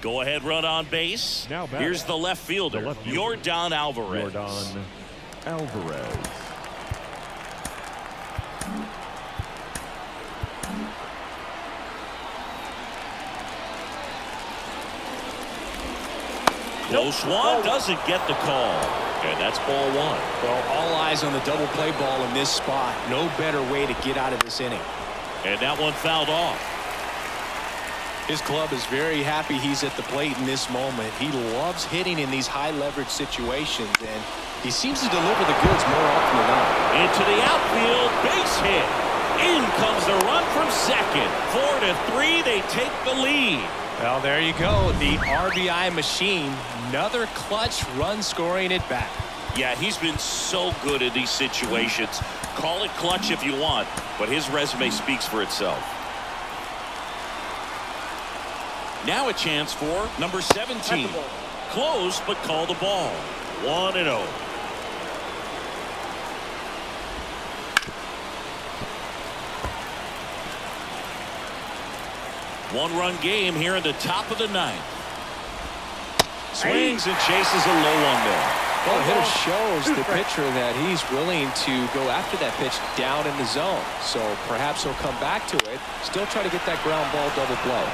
Go ahead, run on base. Now here's the left fielder, Yordan Alvarez. Yordan Alvarez. Close one, doesn't get the call. And that's ball one. Well, all eyes on the double play ball in this spot. No better way to get out of this inning. And that one fouled off. His club is very happy he's at the plate in this moment. He loves hitting in these high leverage situations, and he seems to deliver the goods more often than not. Into the outfield, base hit. In comes the run from second. 4-3, they take the lead. Well, there you go. The RBI machine. Another clutch run scoring at bat. Yeah, he's been so good in these situations. Call it clutch if you want, but his resume speaks for itself. Now a chance for number 17. Close, but call the ball. 1-0. One-run game here in the top of the ninth. Swings and chases a low one there. Well, the hitter shows the pitcher that he's willing to go after that pitch down in the zone. So perhaps he'll come back to it. Still try to get that ground ball double play.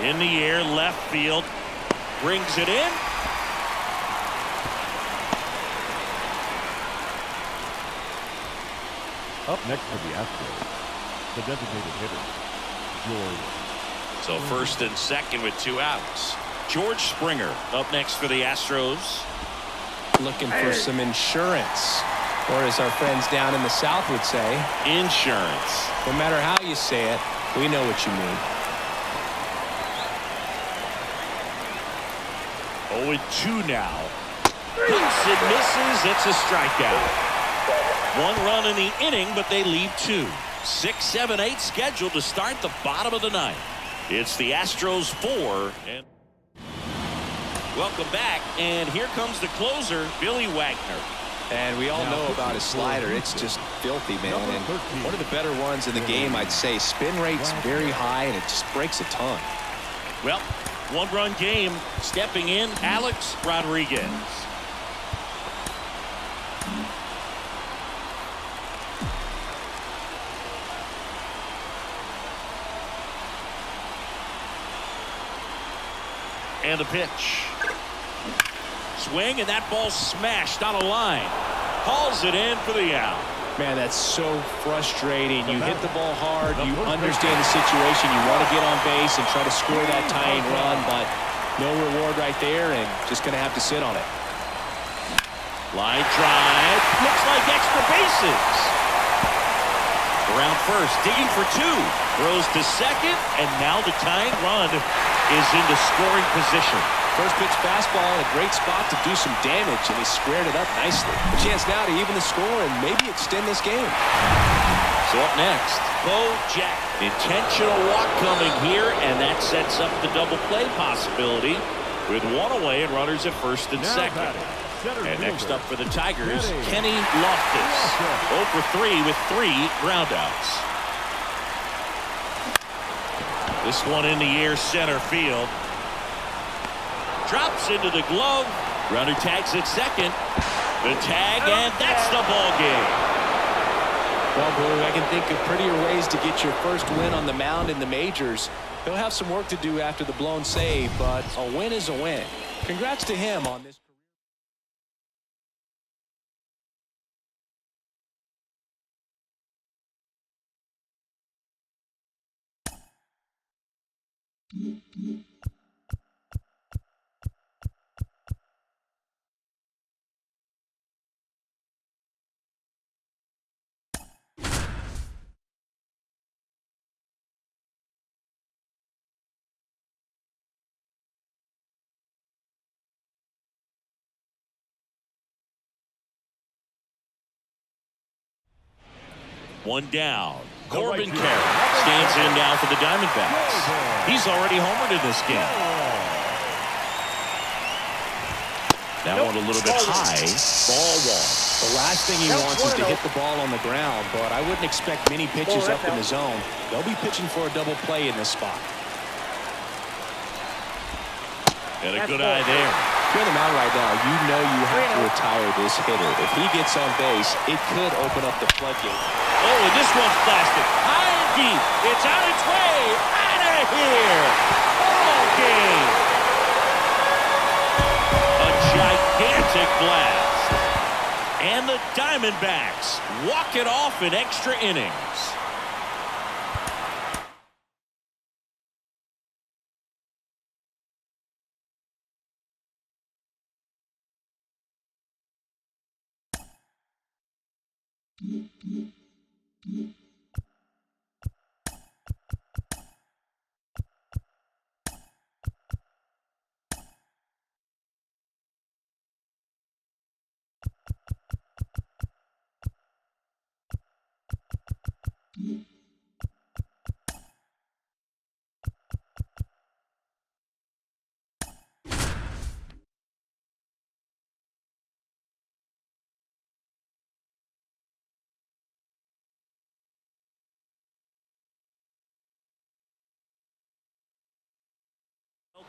In the air, left field. Brings it in. Up next for the Astros, the designated hitter, George. So first and second with 2 outs. George Springer up next for the Astros. Looking for some insurance, or as our friends down in the South would say, insurance. No matter how you say it, we know what you mean. 0-2 now. Hits and misses. It's a strikeout. 1 run in the inning, but they leave 2. 6, 7, 8 scheduled to start the bottom of the ninth. It's the Astros 4. And welcome back. And here comes the closer, Billy Wagner. And we all know about his slider. It's just filthy, man. And one of the better ones in the game, I'd say. Spin rate's very high, and it just breaks a ton. Well, 1-run game. Stepping in, Alex Rodriguez. And a pitch. Swing, and that ball smashed on a line. Hauls it in for the out. Man, that's so frustrating. You hit the ball hard. You understand the situation. You want to get on base and try to score that tying run, but no reward right there, and just going to have to sit on it. Line drive. Looks like extra bases. Around first, digging for 2. Throws to second, and now the tying run is into scoring position. First pitch fastball in a great spot to do some damage, and he squared it up nicely. A chance now to even the score and maybe extend this game. So up next, Bo Jack. Intentional walk coming here, and that sets up the double play possibility with 1 away and runners at first and second. And next up for the Tigers, Kenny Loftus. 0 for 3 with 3 groundouts. This one in the air, center field. Drops into the glove. Runner tags at second. The tag, and that's the ball game. Well, Blue, I can think of prettier ways to get your first win on the mound in the majors. He'll have some work to do after the blown save, but a win is a win. Congrats to him on this. One down. Corbin Carroll stands in now for the Diamondbacks. He's already homered in this game. That one a little bit high. Ball one. The last thing he wants is to hit the ball on the ground, but I wouldn't expect many pitches up in the zone. They'll be pitching for a double play in this spot. And a good eye there. If you're on the mound right now, you know you have to retire this hitter. If he gets on base, it could open up the floodgate. Oh, and this one's blasted. High and deep. It's on its way. Out of here. Ball game. A gigantic blast. And the Diamondbacks walk it off in extra innings.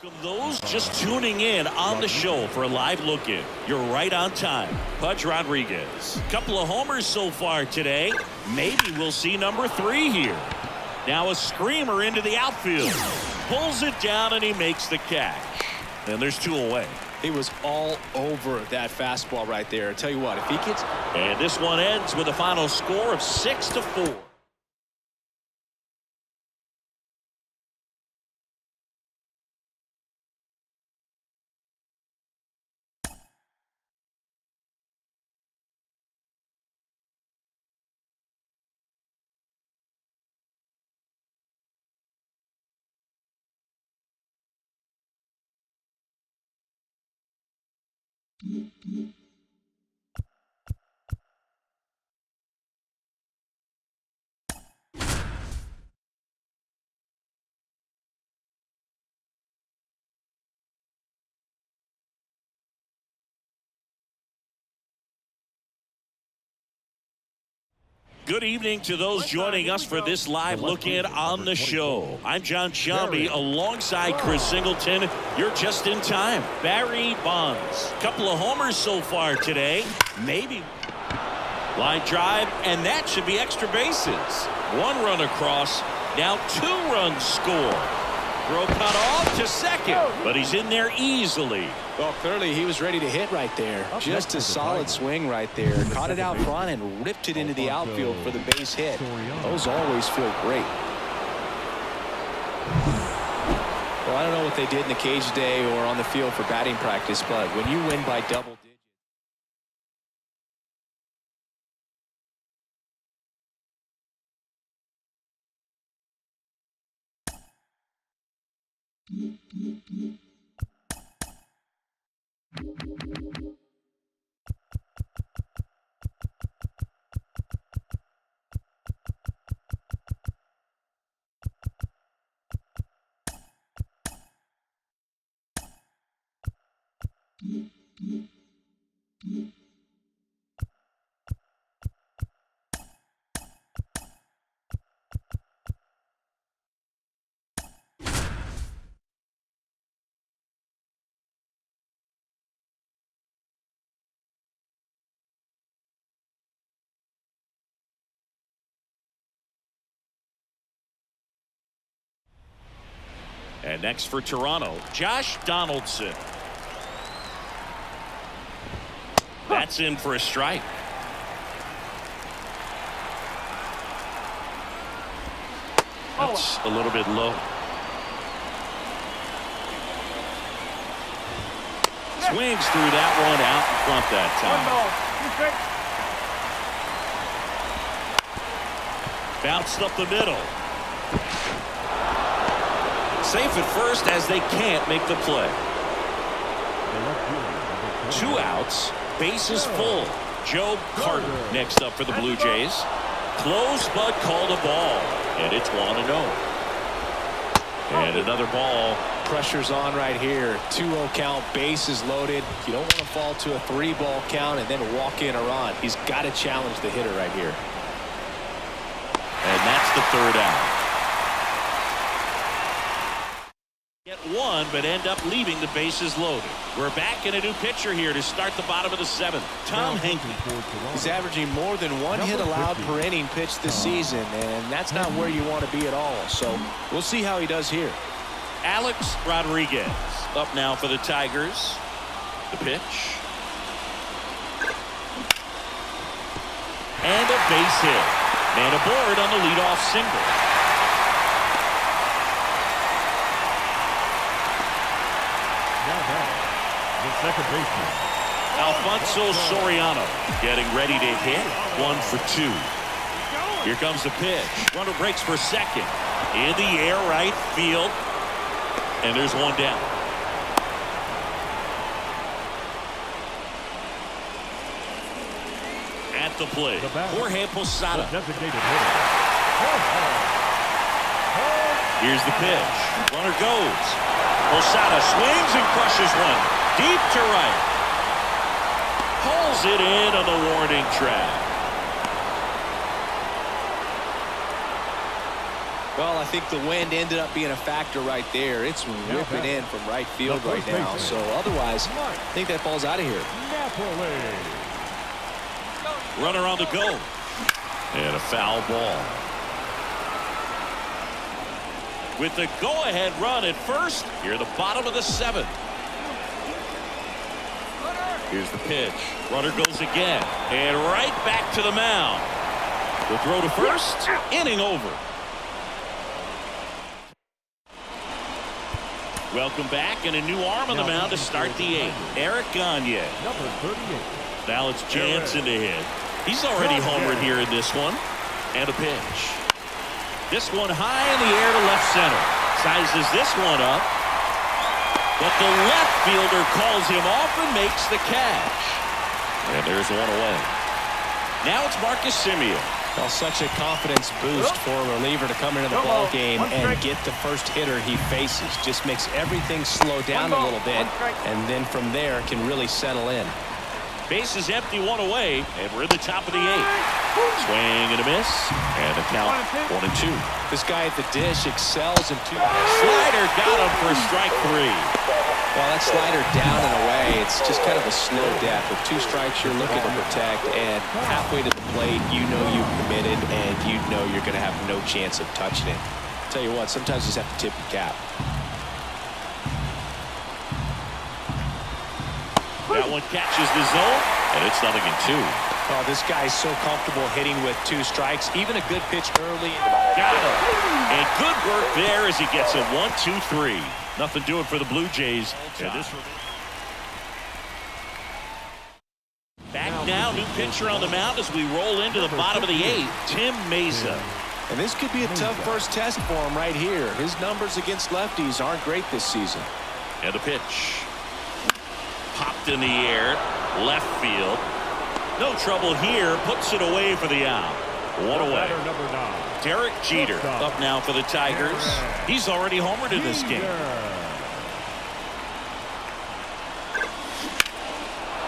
Welcome those just tuning in on the show for a live look-in. You're right on time. Pudge Rodriguez. Couple of homers so far today. Maybe we'll see number 3 here. Now a screamer into the outfield. Pulls it down and he makes the catch. And there's 2 away. He was all over that fastball right there. I tell you what, if he gets... And this one ends with a final score of 6-4. Good evening to those joining us for this live look-in on the show. I'm John Shelby alongside Chris Singleton. You're just in time. Barry Bonds. Couple of homers so far today. Maybe. Line drive, and that should be extra bases. 1 run across. Now 2 runs score. Throw cut off to second, but he's in there easily. Well, clearly he was ready to hit right there. Just a solid swing right there. Caught it out front and ripped it into the outfield for the base hit. Those always feel great. Well, I don't know what they did in the cage today or on the field for batting practice, but when you win by double And next for Toronto, Josh Donaldson. That's in for a strike. That's a little bit low. Swings through that one out in front that time. Bounced up the middle. Safe at first as they can't make the play. 2 outs. Bases full. Joe Carter next up for the Blue Jays. Close but called a ball. And it's 1-0. And another ball. Pressure's on right here. 2-0 count, bases loaded. You don't want to fall to a 3-ball count and then walk in a run. He's got to challenge the hitter right here. And that's the 3rd out. Get one, but end up leaving the bases loaded. We're back in a new pitcher here to start the bottom of the 7th. Tom Henke. He's averaging more than 1 hit allowed per inning pitched this season, and that's not where you want to be at all. So we'll see how he does here. Alex Rodriguez up now for the Tigers. The pitch. And a base hit. Man aboard on the leadoff single. Now back, the second baseman, Alfonso Soriano getting ready to hit. 1 for 2. Here comes the pitch. Runner breaks for second. In the air, right field. And there's one down. At the plate, Jorge Posada. designated hitter. Here's the pitch. Runner goes. Posada swings and crushes one. Deep to right. Pulls it in on the warning track. Well, I think the wind ended up being a factor right there. It's whipping in from right field right now. So otherwise, I think that ball's out of here. Napoli. Runner on the go. And a foul ball. With the go-ahead run at first, here the bottom of the 7th. Here's the pitch. Runner goes again. And right back to the mound. The throw to first. Inning over. Welcome back, and a new arm on the mound to start the 8th. Eric Gagne. Number 38. Now it's Jansen to hit. He's already homered here in this one. And a pitch. This one high in the air to left center. Sizes this one up. But the left fielder calls him off and makes the catch. And there's one away. Now it's Marcus Semien. Well, such a confidence boost for a reliever to come into the ball game and get the first hitter he faces. Just makes everything slow down a little bit, and then from there can really settle in. Base is empty, one away, and we're in the top of the 8th. Swing and a miss, and the count 1-2. This guy at the dish excels in 2. Slider got him for strike 3. Well, that slider down and away, it's just kind of a slow death. With 2 strikes, you're looking to protect, and halfway to the plate, you know you've committed, and you know you're going to have no chance of touching it. I'll tell you what, sometimes you just have to tip your cap. That one catches the zone, and it's 0-2. Oh, this guy's so comfortable hitting with 2 strikes. Even a good pitch early. Got him. And good work there as he gets a 1-2-3. Nothing doing for the Blue Jays. Back now, new pitcher on the mound as we roll into the bottom of the 8th, Tim Mayza. And this could be a tough first test for him right here. His numbers against lefties aren't great this season. And the pitch. Popped in the air, left field. No trouble here, puts it away for the out. One away. Number 9. Derek Jeter up now for the Tigers. He's already homered in this game.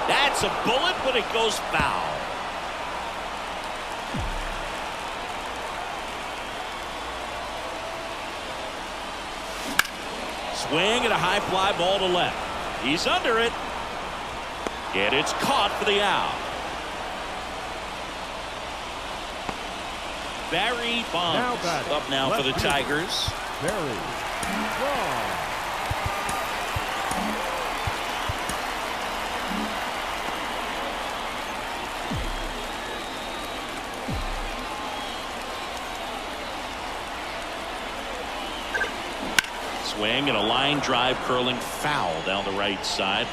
That's a bullet, but it goes foul. Swing and a high fly ball to left. He's under it. And it's caught for the out. Barry Bonds up now for the Tigers. Very wrong. Swing and a line drive curling foul down the right side.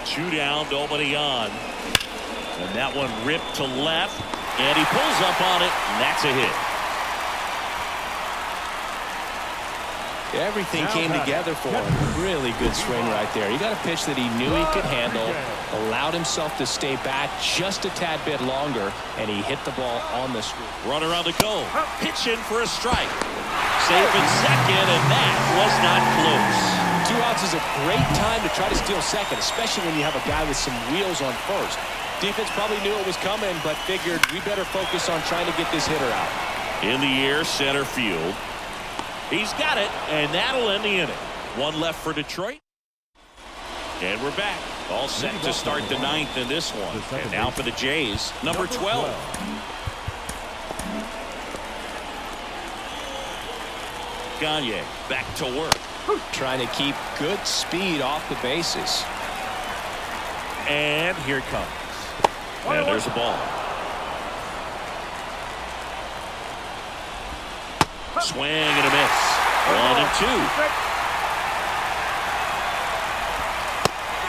Two down, nobody on. And that one ripped to left. And he pulls up on it, and that's a hit. Everything came together for him. Really good swing right there. He got a pitch that he knew he could handle, allowed himself to stay back just a tad bit longer, and he hit the ball on the street. Runner on the go. Pitch in for a strike. Safe in second, and that was not close. 2 outs is a great time to try to steal second, especially when you have a guy with some wheels on first. Defense probably knew it was coming, but figured we better focus on trying to get this hitter out. In the air, center field. He's got it, and that'll end the inning. One left for Detroit. And we're back. All set to start the ninth in this one. And now for the Jays, number 12. Gagne back to work. Trying to keep good speed off the bases. And here it comes. And there's a ball. Swing and a miss. 1-2.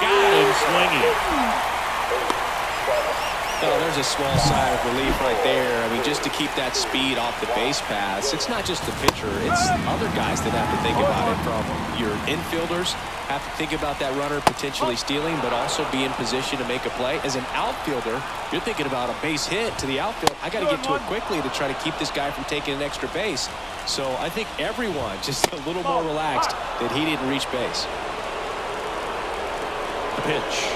Got him swinging. Oh, there's a small sigh of relief right there. I mean, just to keep that speed off the base paths. It's not just the pitcher. It's other guys that have to think about it. From your infielders have to think about that runner potentially stealing, but also be in position to make a play. As an outfielder, you're thinking about a base hit to the outfield. I got to get to it quickly to try to keep this guy from taking an extra base. So I think everyone just a little more relaxed that he didn't reach base. The pitch.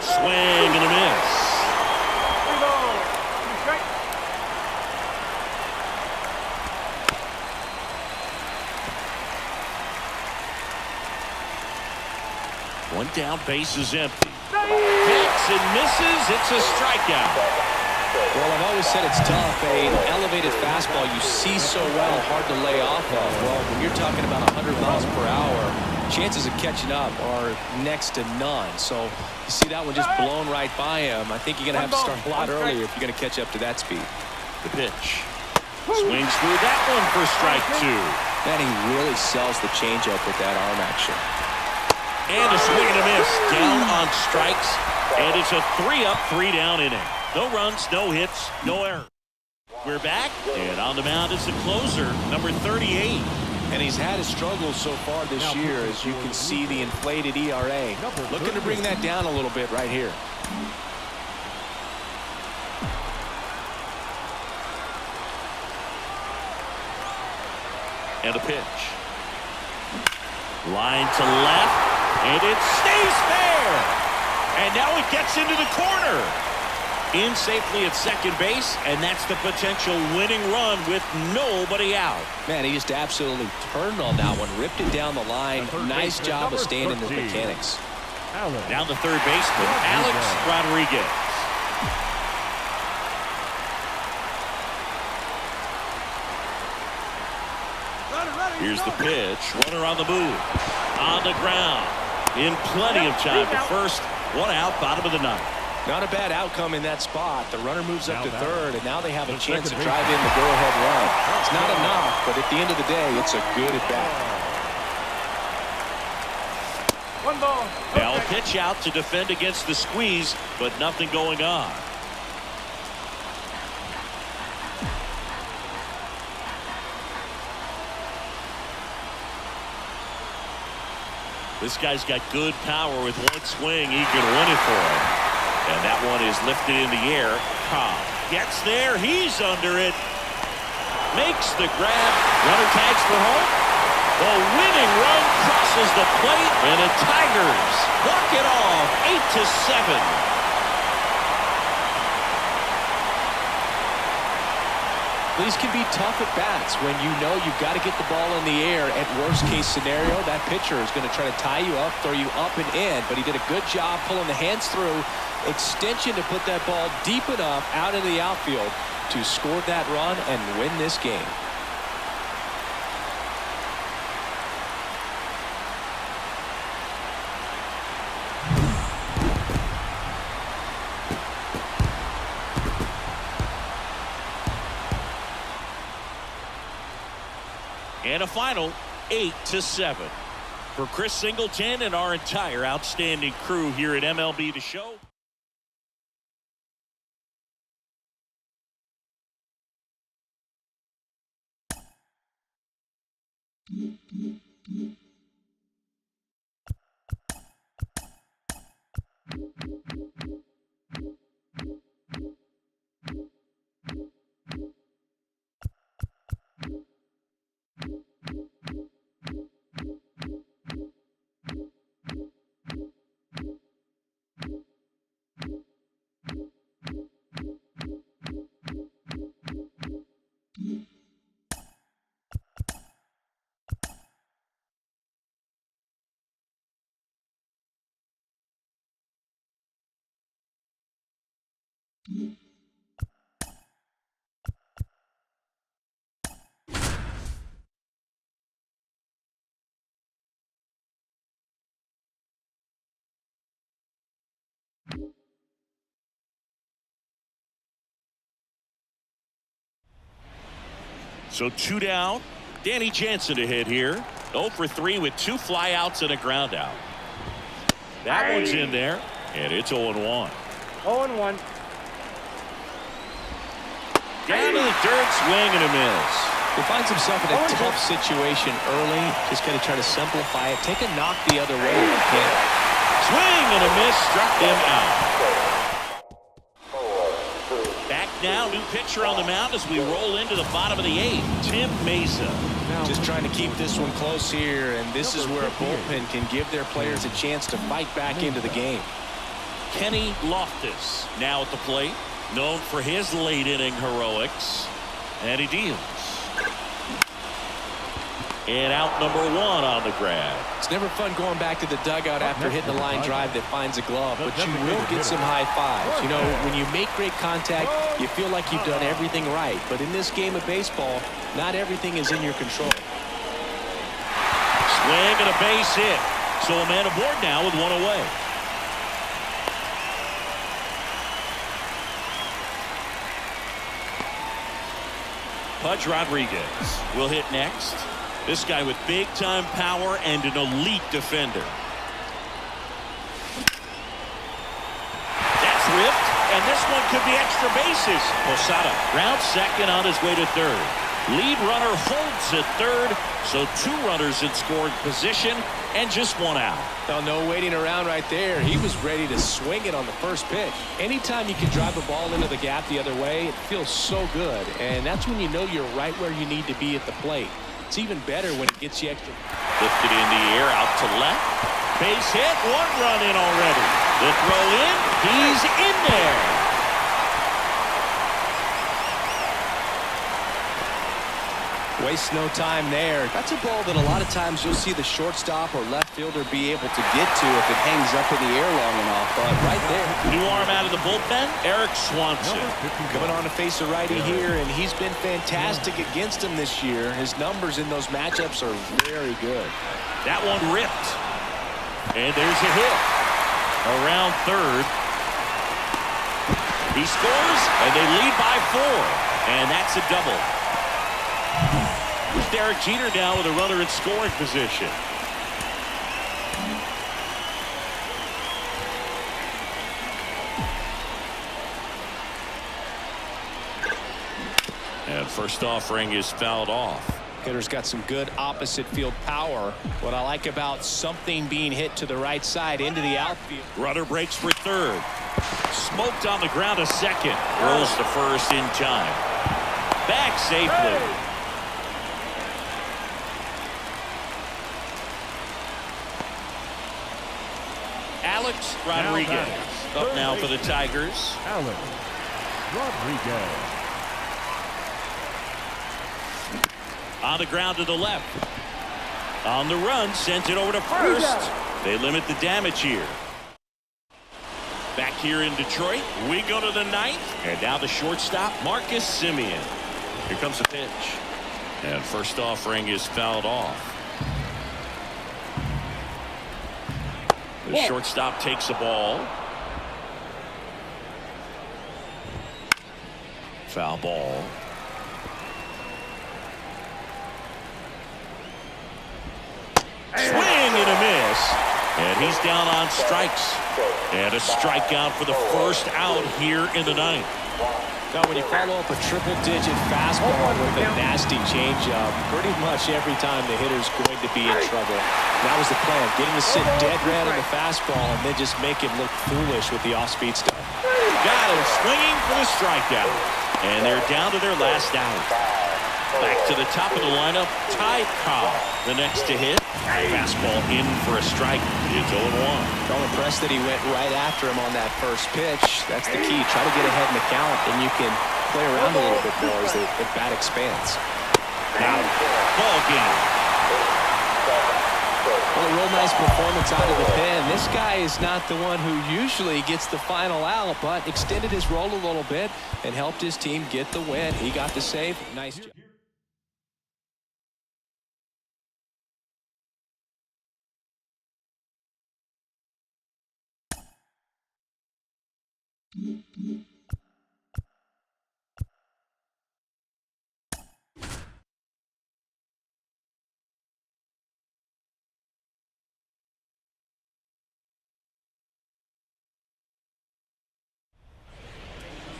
Swing and a miss. One down, base is empty. Hits and misses. It's a strikeout. Well, I've always said it's tough. An elevated fastball you see so well, hard to lay off of. Well, when you're talking about 100 miles per hour, chances of catching up are next to none. So you see that one just blown right by him. I think you're going to have to start a lot earlier if you're going to catch up to that speed. The pitch. Swings through that one for strike two. Man, he really sells the changeup with that arm action. And a swing and a miss. Down on strikes. And it's a 3-up, 3-down inning. No runs, no hits, no errors. We're back. And on the mound is the closer, number 38. And he's had his struggles so far this year, as you can see the inflated ERA. Looking to bring that down a little bit right here. And a pitch. Line to left. And it stays fair. And now it gets into the corner. In safely at second base, and that's the potential winning run with nobody out. Man, he just absolutely turned on that one, ripped it down the line. Nice job of staying in his mechanics. Now the third baseman, Alex Rodriguez. Here's the pitch. Runner on the move. On the ground. In plenty of time to first. One out, bottom of the ninth. Not a bad outcome in that spot. The runner moves up to third, and now they have a chance to drive in the go-ahead run. It's not enough, but at the end of the day, it's a good at-bat. One ball. Now a pitch out to defend against the squeeze, but nothing going on. This guy's got good power. With one swing, he can win it for him. And that one is lifted in the air. Cobb gets there. He's under it. Makes the grab. Runner tags for home. The winning run crosses the plate. And the Tigers walk it off 8-7. These can be tough at bats when you know you've got to get the ball in the air. At worst case scenario, that pitcher is going to try to tie you up, throw you up and in. But he did a good job pulling the hands through. Extension to put that ball deep enough out into the outfield. to score that run and win this game. And a final 8-7. For Chris Singleton and our entire outstanding crew here at MLB The Show. So 2 down. Danny Jansen to hit here. 0 for 3 with 2 flyouts and a ground out. That one's in there, and it's 0-1. 0-1. Down to the dirt, swing and a miss. He finds himself in a tough situation early. Just got to try to simplify it. Take a knock the other way if you can. Swing and a miss, struck him out. Back now, new pitcher on the mound as we roll into the bottom of the 8th. Tim Mesa. Just trying to keep this one close here, and this is where a bullpen can give their players a chance to fight back into the game. Kenny Loftus now at the plate, known for his late inning heroics, and he deals. And out number 1 on the grab. It's never fun going back to the dugout after hitting a line drive that finds a glove, but you will get some high fives. You know, when you make great contact, you feel like you've done everything right. But in this game of baseball, not everything is in your control. Swing and a base hit. So a man aboard now with 1 away. Pudge Rodriguez will hit next. This guy with big-time power and an elite defender. That's ripped, and this one could be extra bases. Posada rounds second on his way to third. Lead runner holds at third, so 2 runners in scoring position and just 1 out. Well, no waiting around right there. He was ready to swing it on the first pitch. Anytime you can drive a ball into the gap the other way, it feels so good, and that's when you know you're right where you need to be at the plate. It's even better when it gets you extra. Lifted in the air out to left. Base hit. 1 run in already. The throw in. He's in there. Waste no time there. That's a ball that a lot of times you'll see the shortstop or left fielder be able to get to if it hangs up in the air long enough. But right there. New arm out of the bullpen. Eric Swanson. Coming on to face a righty here, and he's been fantastic against him this year. His numbers in those matchups are very good. That one ripped. And there's a hit. Around third. He scores, and they lead by 4. And that's a double. Derek Jeter now with a runner in scoring position. And first offering is fouled off. Hitter's got some good opposite field power. What I like about something being hit to the right side into the outfield. Runner breaks for third. Smoked on the ground to second. Rolls to first in time. Back safely. Alex Rodriguez up now for the Tigers. Alex Rodriguez. On the ground to the left. On the run, sent it over to first. They limit the damage here. Back here in Detroit, we go to the ninth, and now the shortstop, Marcus Semien. Here comes the pitch, and first offering is fouled off. The shortstop takes the ball. Foul ball. Swing and a miss. And he's down on strikes. And a strikeout for the first out here in the ninth. Now, when you follow up a triple-digit fastball with a nasty changeup, pretty much every time the hitter's going to be in trouble. That was the plan, get him to sit dead red on the fastball and then just make him look foolish with the off-speed stuff. Got him swinging for the strikeout. And they're down to their last out. Back to the top of the lineup, Ty Cobb, the next to hit. Fastball in for a strike. It's 0-1. I'm impressed that he went right after him on that first pitch. That's the key. Try to get ahead in the count, and you can play around a little bit more as the bat expands. Now, ball game. Well, a real nice performance out of the pen. This guy is not the one who usually gets the final out, but extended his role a little bit and helped his team get the win. He got the save. Nice job.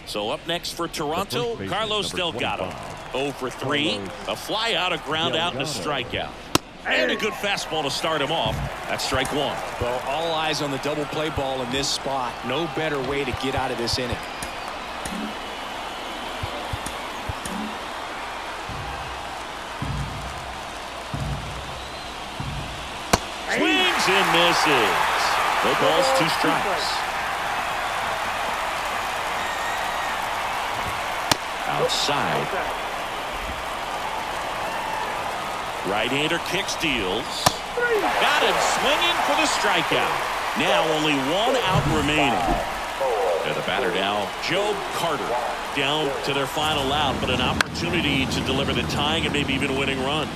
So up next for Toronto, Carlos Delgado. 0 for 3, a fly out, a ground out, and a strikeout. And a good fastball to start him off. That's strike one. Well, all eyes on the double play ball in this spot. No better way to get out of this inning. Swings and misses. No balls, 2 strikes. Outside. Right-hander kick steals. Got him swinging for the strikeout. Now only 1 out remaining. And the batter now, Joe Carter, down to their final out, but an opportunity to deliver the tying and maybe even a winning run.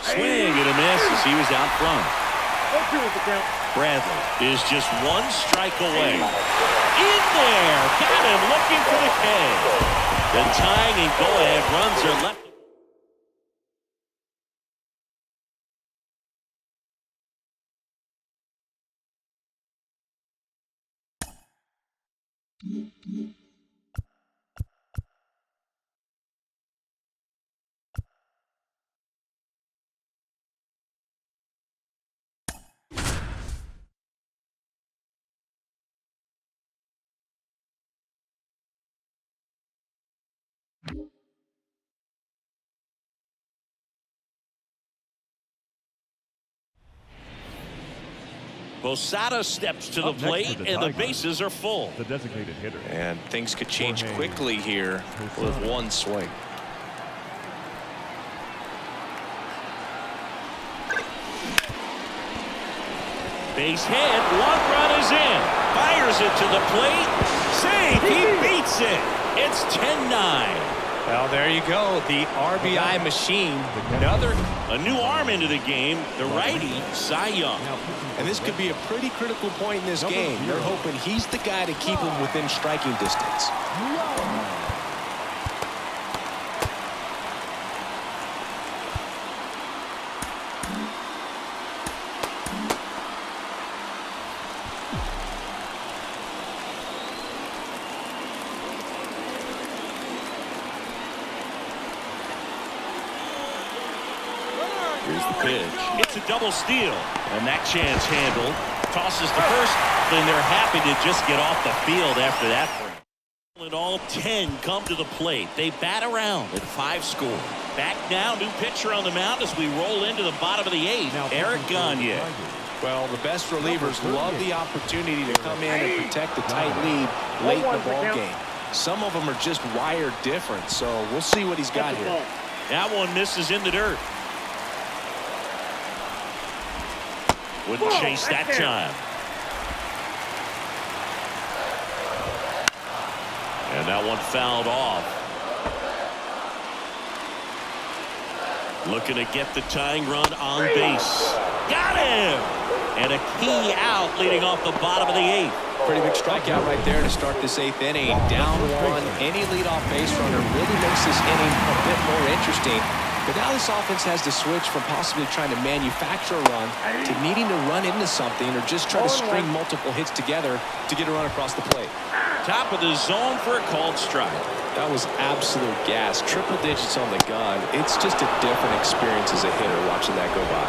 Swing and a miss as he was out front. Bradley is just 1 strike away. In there, got him looking for the K. The tying and go-ahead runs are left. Posada steps to the plate, and the bases are full. The designated hitter. And things could change quickly here with 1 swing. Base hit, 1 run is in. Fires it to the plate. Save, he beats it. It's 10-9. Well, there you go. The RBI machine. A new arm into the game, the righty, Cy Young. And this could be a pretty critical point in this game. They're hoping he's the guy to keep him within striking distance. Here's the pitch. It's a double steal. And that chance handled. Tosses to first. Then they're happy to just get off the field after that frame. And all 10 come to the plate. They bat around at 5 score. Back now, new pitcher on the mound as we roll into the bottom of the 8th. Eric Gagne. Well, the best relievers love the opportunity to come in and protect the tight lead late in the ball game. Some of them are just wired different, so we'll see what he's got here. That one misses in the dirt. Wouldn't chase that time. And that one fouled off. Looking to get the tying run on base. Got him! And a key out leading off the bottom of the 8th. Pretty big strikeout right there to start this 8th inning. Down 1, any leadoff base runner really makes this inning a bit more interesting. But now this offense has to switch from possibly trying to manufacture a run to needing to run into something or just try to string multiple hits together to get a run across the plate. Top of the zone for a called strike. That was absolute gas. Triple digits on the gun. It's just a different experience as a hitter watching that go by.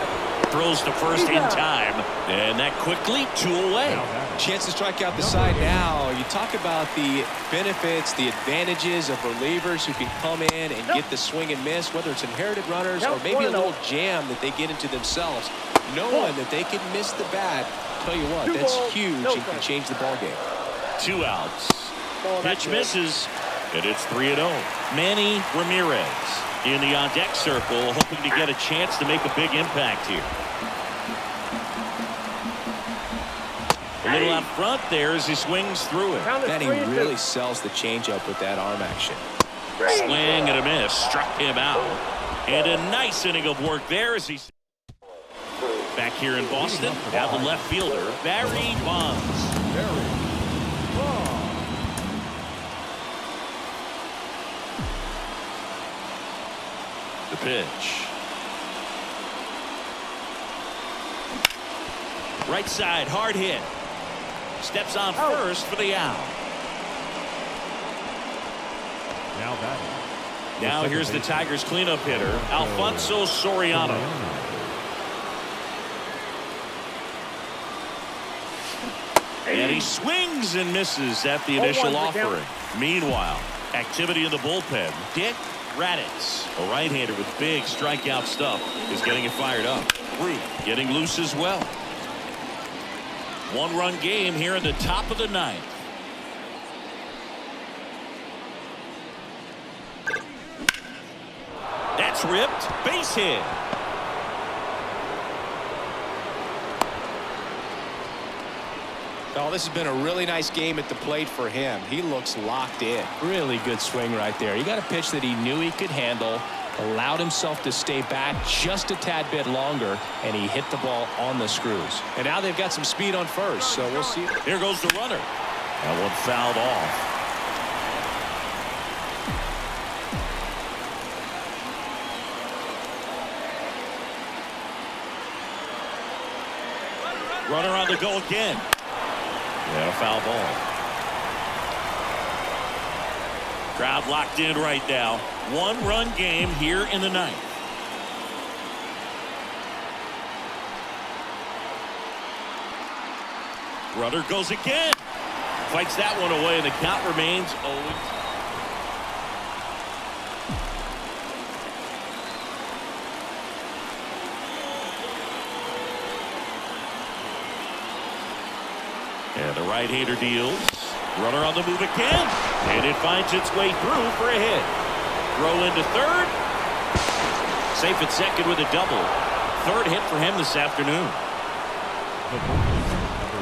Throws to first in time, and that quickly 2 away. Chance to strike out the side now. You talk about the benefits, the advantages of relievers who can come in and get the swing and miss, whether it's inherited runners or maybe a little jam that they get into themselves, knowing that they can miss the bat. Tell you what, that's huge and can change the ball game. 2 outs. Pitch misses, and it's 3-0. Manny Ramirez in the on-deck circle, hoping to get a chance to make a big impact here. A little out front there as he swings through it. Manny really sells the changeup with that arm action. Swing and a miss, struck him out. And a nice inning of work there as he's back here in Boston. Now the left fielder, Barry Bonds. The pitch. Right side, hard hit. Steps on first for the out. Now batting. Now here's the Tigers cleanup hitter, Alfonso Soriano. And he swings and misses at the initial offering. Meanwhile, activity in the bullpen. Dick Raditz, a right-hander with big strikeout stuff, is getting it fired up. Root getting loose as well. 1-run game here in the top of the 9th. That's ripped. Base hit. Oh, this has been a really nice game at the plate for him. He looks locked in. Really good swing right there. He got a pitch that he knew he could handle, allowed himself to stay back just a tad bit longer, and he hit the ball on the screws. And now they've got some speed on first, so we'll see. Here goes the runner. That one fouled off. Runner on the go again. And a foul ball. Crowd locked in right now. 1-run game here in the 9th. Runner goes again. Fights that one away, and the count remains 0-2. And the right-hander deals. Runner on the move again. And it finds its way through for a hit. Throw into third. Safe at second with a double. 3rd hit for him this afternoon.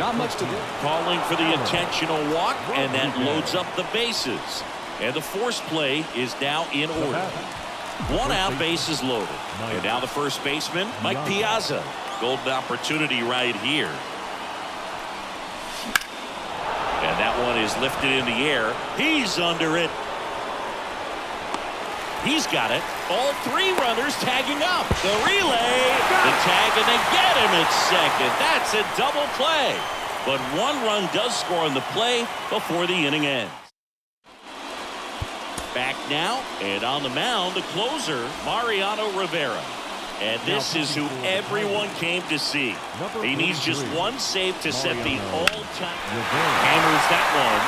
Not much to do. Calling for the intentional walk, and that loads up the bases. And the force play is now in order. 1 out, bases loaded. And now the first baseman, Mike Piazza. Golden opportunity right here. And that one is lifted in the air. He's under it. He's got it. All 3 runners tagging up. The relay. The tag, and they get him at second. That's a double play. But 1 run does score on the play before the inning ends. Back now, and on the mound, the closer, Mariano Rivera. And this is who everyone came to see. He needs just 1 save to set the all-time. Hammers that one,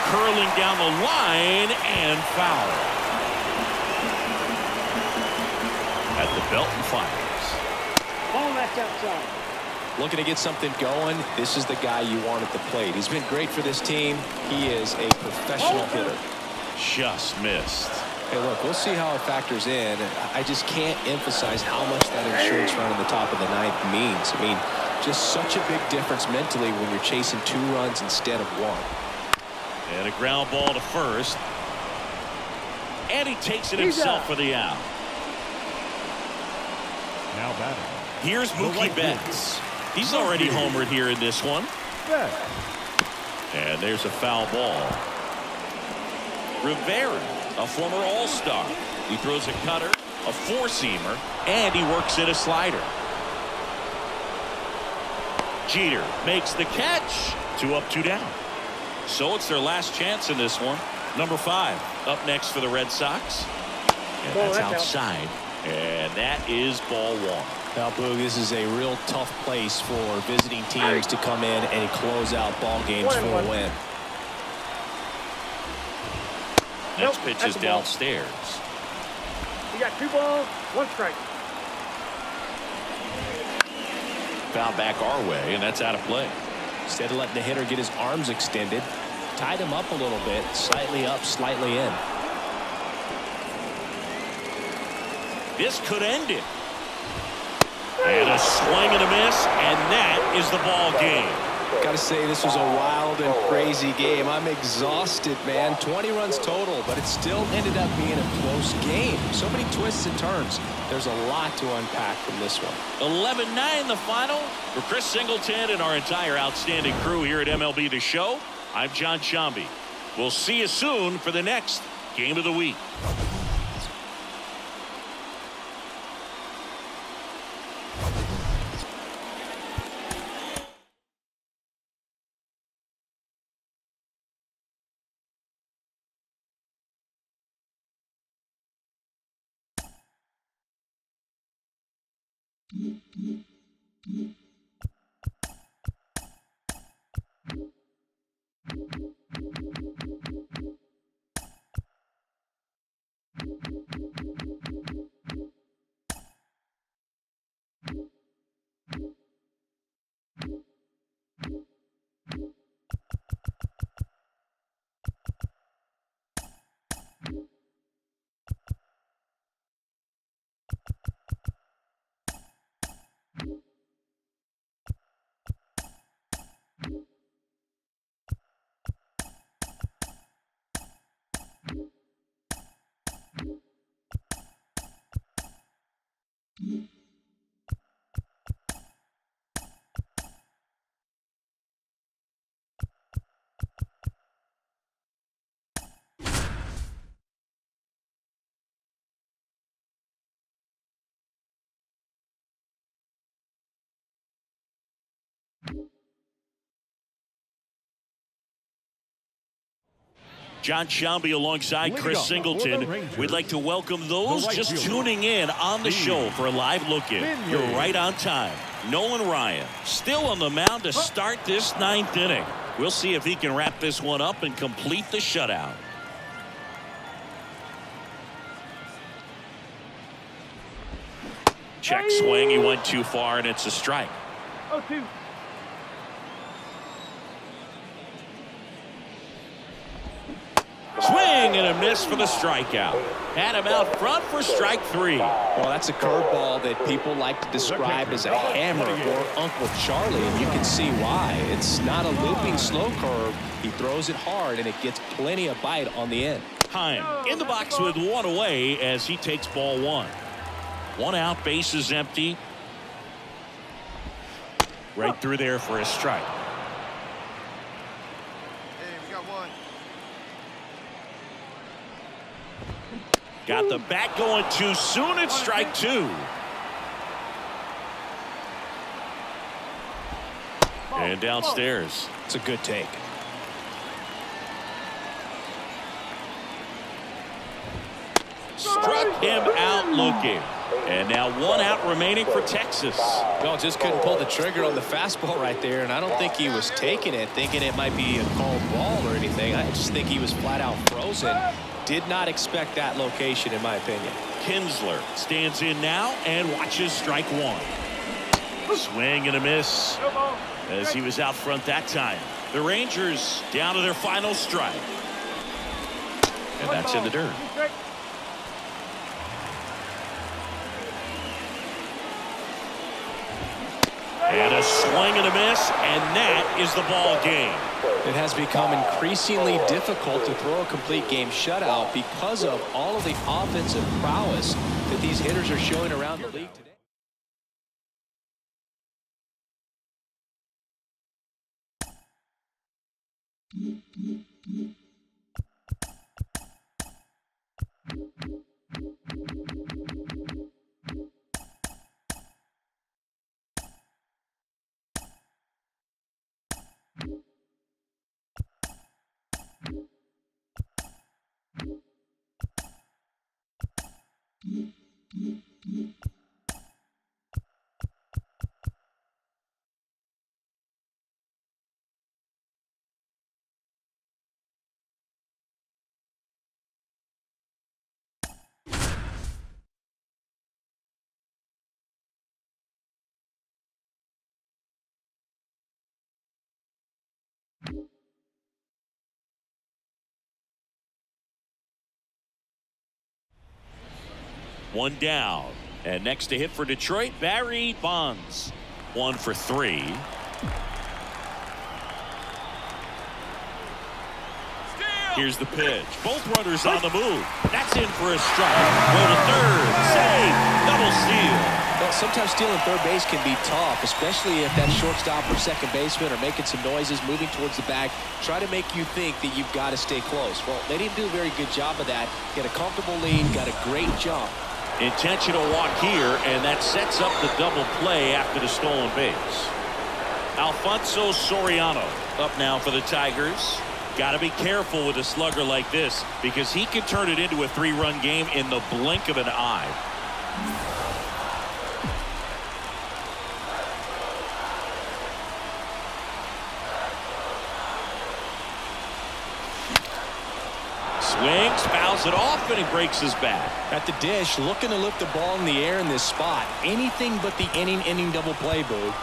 curling down the line, and foul. At the Belton Finals. Ball left outside. Looking to get something going. This is the guy you want at the plate. He's been great for this team. He is a professional hitter. Just missed. Hey, look, we'll see how it factors in. I just can't emphasize how much that insurance run in the top of the ninth means. I mean, just such a big difference mentally when you're chasing 2 runs instead of 1. And a ground ball to first. And he takes it himself for the out. Now batting. Here's Mookie Betts. He's already homered here in this one. Betts. And there's a foul ball. Rivera, a former All-Star. He throws a cutter, a 4-seamer, and he works in a slider. Jeter makes the catch. 2 up, 2 down. So it's their last chance in this one. Number 5 up next for the Red Sox. And that's outside. And that is ball 1. Now, Boog, this is a real tough place for visiting teams to come in and close out ball games for a win. Next pitch is downstairs. You got 2 balls, 1 strike. Foul back our way, and that's out of play. Instead of letting the hitter get his arms extended, tied him up a little bit, slightly up, slightly in. This could end it. And a swing and a miss, and that is the ball game. Gotta say, this was a wild and crazy game. I'm exhausted, man. 20 runs total, but it still ended up being a close game. So many twists and turns. There's a lot to unpack from this one. 11-9 the final. For Chris Singleton and our entire outstanding crew here at MLB The Show, I'm John Sciambi. We'll see you soon for the next Game of the Week. John Sciambi alongside Chris Singleton. We'd like to welcome those just tuning in on the show for a live look-in. You're right on time. Nolan Ryan still on the mound to start this 9th inning. We'll see if he can wrap this one up and complete the shutout. Check swing. He went too far, and it's a strike. 0-2. Swing and a miss for the strikeout. Had him out front for strike 3. Well, that's a curveball that people like to describe as a hammer or Uncle Charlie, and you can see why. It's not a looping slow curve. He throws it hard, and it gets plenty of bite on the end. Heim in the box with 1 away as he takes ball 1. 1 out, bases empty. Right through there for a strike. Got the bat going too soon. It's strike 2. And downstairs. It's a good take. Struck him out looking. And now 1 out remaining for Texas. Well, just couldn't pull the trigger on the fastball right there, and I don't think he was taking it, thinking it might be a called ball or anything. I just think he was flat out frozen. Did not expect that location, in my opinion. Kinsler stands in now and watches strike 1. Swing and a miss as he was out front that time. The Rangers down to their final strike. And that's in the dirt. And a swing and a miss, and that is the ball game. It has become increasingly difficult to throw a complete game shutout because of all of the offensive prowess that these hitters are showing around the league today. One down. And next to hit for Detroit, Barry Bonds. 1 for 3. Here's the pitch. Both runners on the move. That's in for a strike. Go to third. Save. Double steal. Well, sometimes stealing third base can be tough, especially if that shortstop or second baseman are making some noises, moving towards the bag, try to make you think that you've got to stay close. Well, they didn't do a very good job of that. Get a comfortable lead, got a great jump. Intentional walk here, and that sets up the double play after the stolen base. Alfonso Soriano up now for the Tigers. Got to be careful with a slugger like this because he can turn it into a 3-run game in the blink of an eye. Swings, fouls it off, and he breaks his back. At the dish, looking to lift the ball in the air in this spot. Anything but the inning double play, Boo.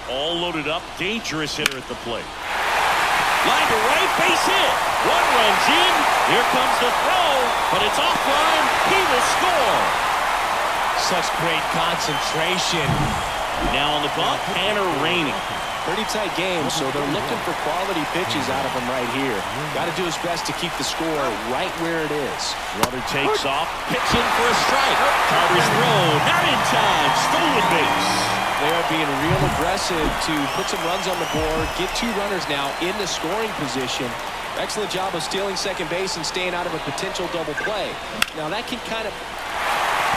All loaded up, dangerous hitter at the plate. Line to right, base hit. One runs in. Here comes the throw, but it's offline. He will score. Such great concentration. Now on the bump, Tanner Rainey. Pretty tight game, so they're looking for quality pitches out of him right here. Got to do his best to keep the score right where it is. Runner takes off, hits in for a strike. Carter's throw, not in time. Stolen base. They are being real aggressive to put some runs on the board, get 2 runners now in the scoring position. Excellent job of stealing second base and staying out of a potential double play. Now that can kind of...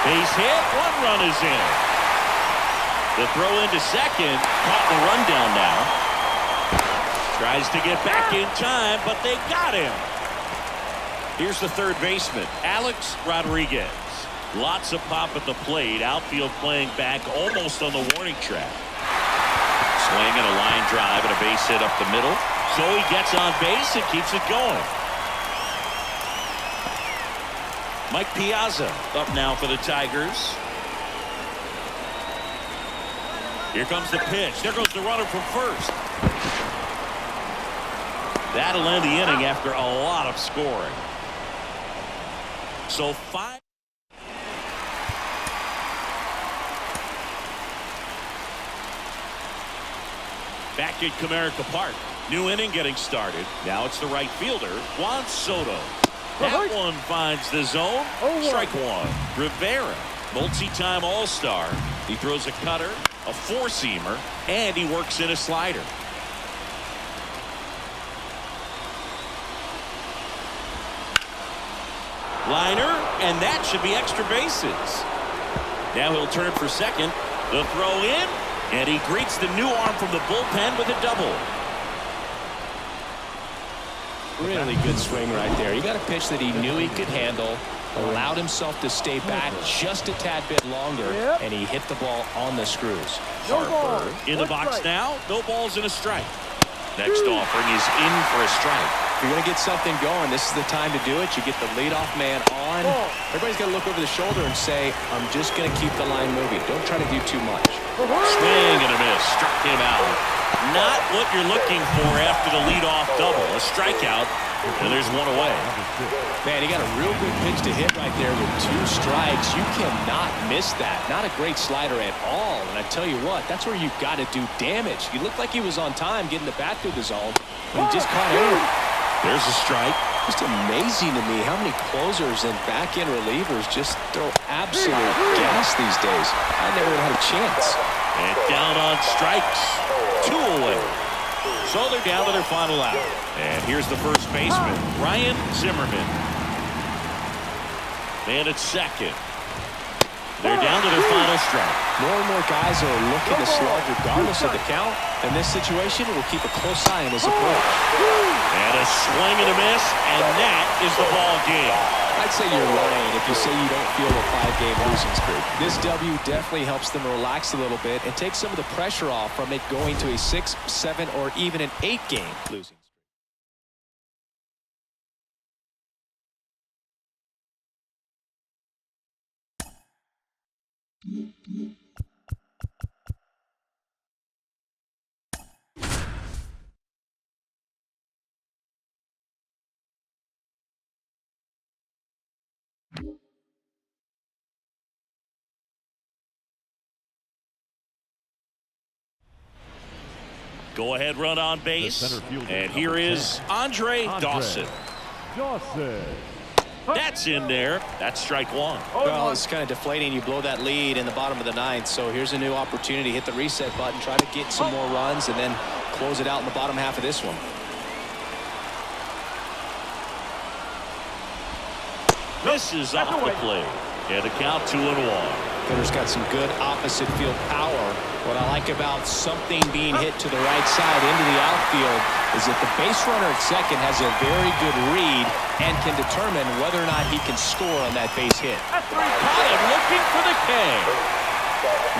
Base hit, 1 run is in. The throw into second, caught the rundown now. Tries to get back in time, but they got him. Here's the third baseman, Alex Rodriguez. Lots of pop at the plate. Outfield playing back almost on the warning track. Swing and a line drive and a base hit up the middle. So he gets on base and keeps it going. Mike Piazza up now for the Tigers. Here comes the pitch. There goes the runner from first. That'll end the inning after a lot of scoring. So 5. Back at Comerica Park. New inning getting started. Now it's the right fielder, Juan Soto. That one finds the zone. Strike 1. Rivera, multi-time All-Star. He throws a cutter, a 4-seamer, and he works in a slider. Liner, and that should be extra bases. Now he'll turn for second. The throw in. And he greets the new arm from the bullpen with a double. Really good swing right there. He got a pitch that he knew he could handle, allowed himself to stay back just a tad bit longer, and he hit the ball on the screws. Harper in the box now. No balls and a strike. Next offering is in for a strike. you're going to get something going, this is the time to do it. You get the leadoff man on. Everybody's got to look over the shoulder and say, I'm just going to keep the line moving. Don't try to do too much. Swing and a miss. Struck him out. Not what you're looking for after the leadoff double. A strikeout, and there's one away. Man, he got a real good pitch to hit right there with 2 strikes. You cannot miss that. Not a great slider at all. And I tell you what, that's where you've got to do damage. He looked like he was on time getting the bat through the zone, but he just caught out. There's a strike. Just amazing to me how many closers and back-end relievers just throw absolute gas these days. I never would have had a chance. And down on strikes. 2 away. So they're down to their final out. And here's the first baseman, Ryan Zimmerman. And at second. They're down to their final strike. More and more guys are looking to slug regardless of the count. In this situation, we'll keep a close eye on his approach. And a swing and a miss, and that is the ball game. I'd say you're lying if you say you don't feel a 5-game losing streak. This W definitely helps them relax a little bit and take some of the pressure off from it going to a 6, 7, or even an 8-game losing streak. Go ahead run on base. The center fielder, And here is Andre Dawson. Dawson. That's in there. That's strike 1. Well, it's kind of deflating. You blow that lead in the bottom of the 9th. So here's a new opportunity. Hit the reset button. Try to get some more runs and then close it out in the bottom half of this one. Misses off the plate. And the count 2-1. Hitter's got some good opposite field power. What I like about something being hit to the right side into the outfield is that the base runner at second has a very good read and can determine whether or not he can score on that base hit. Caught him looking for the K.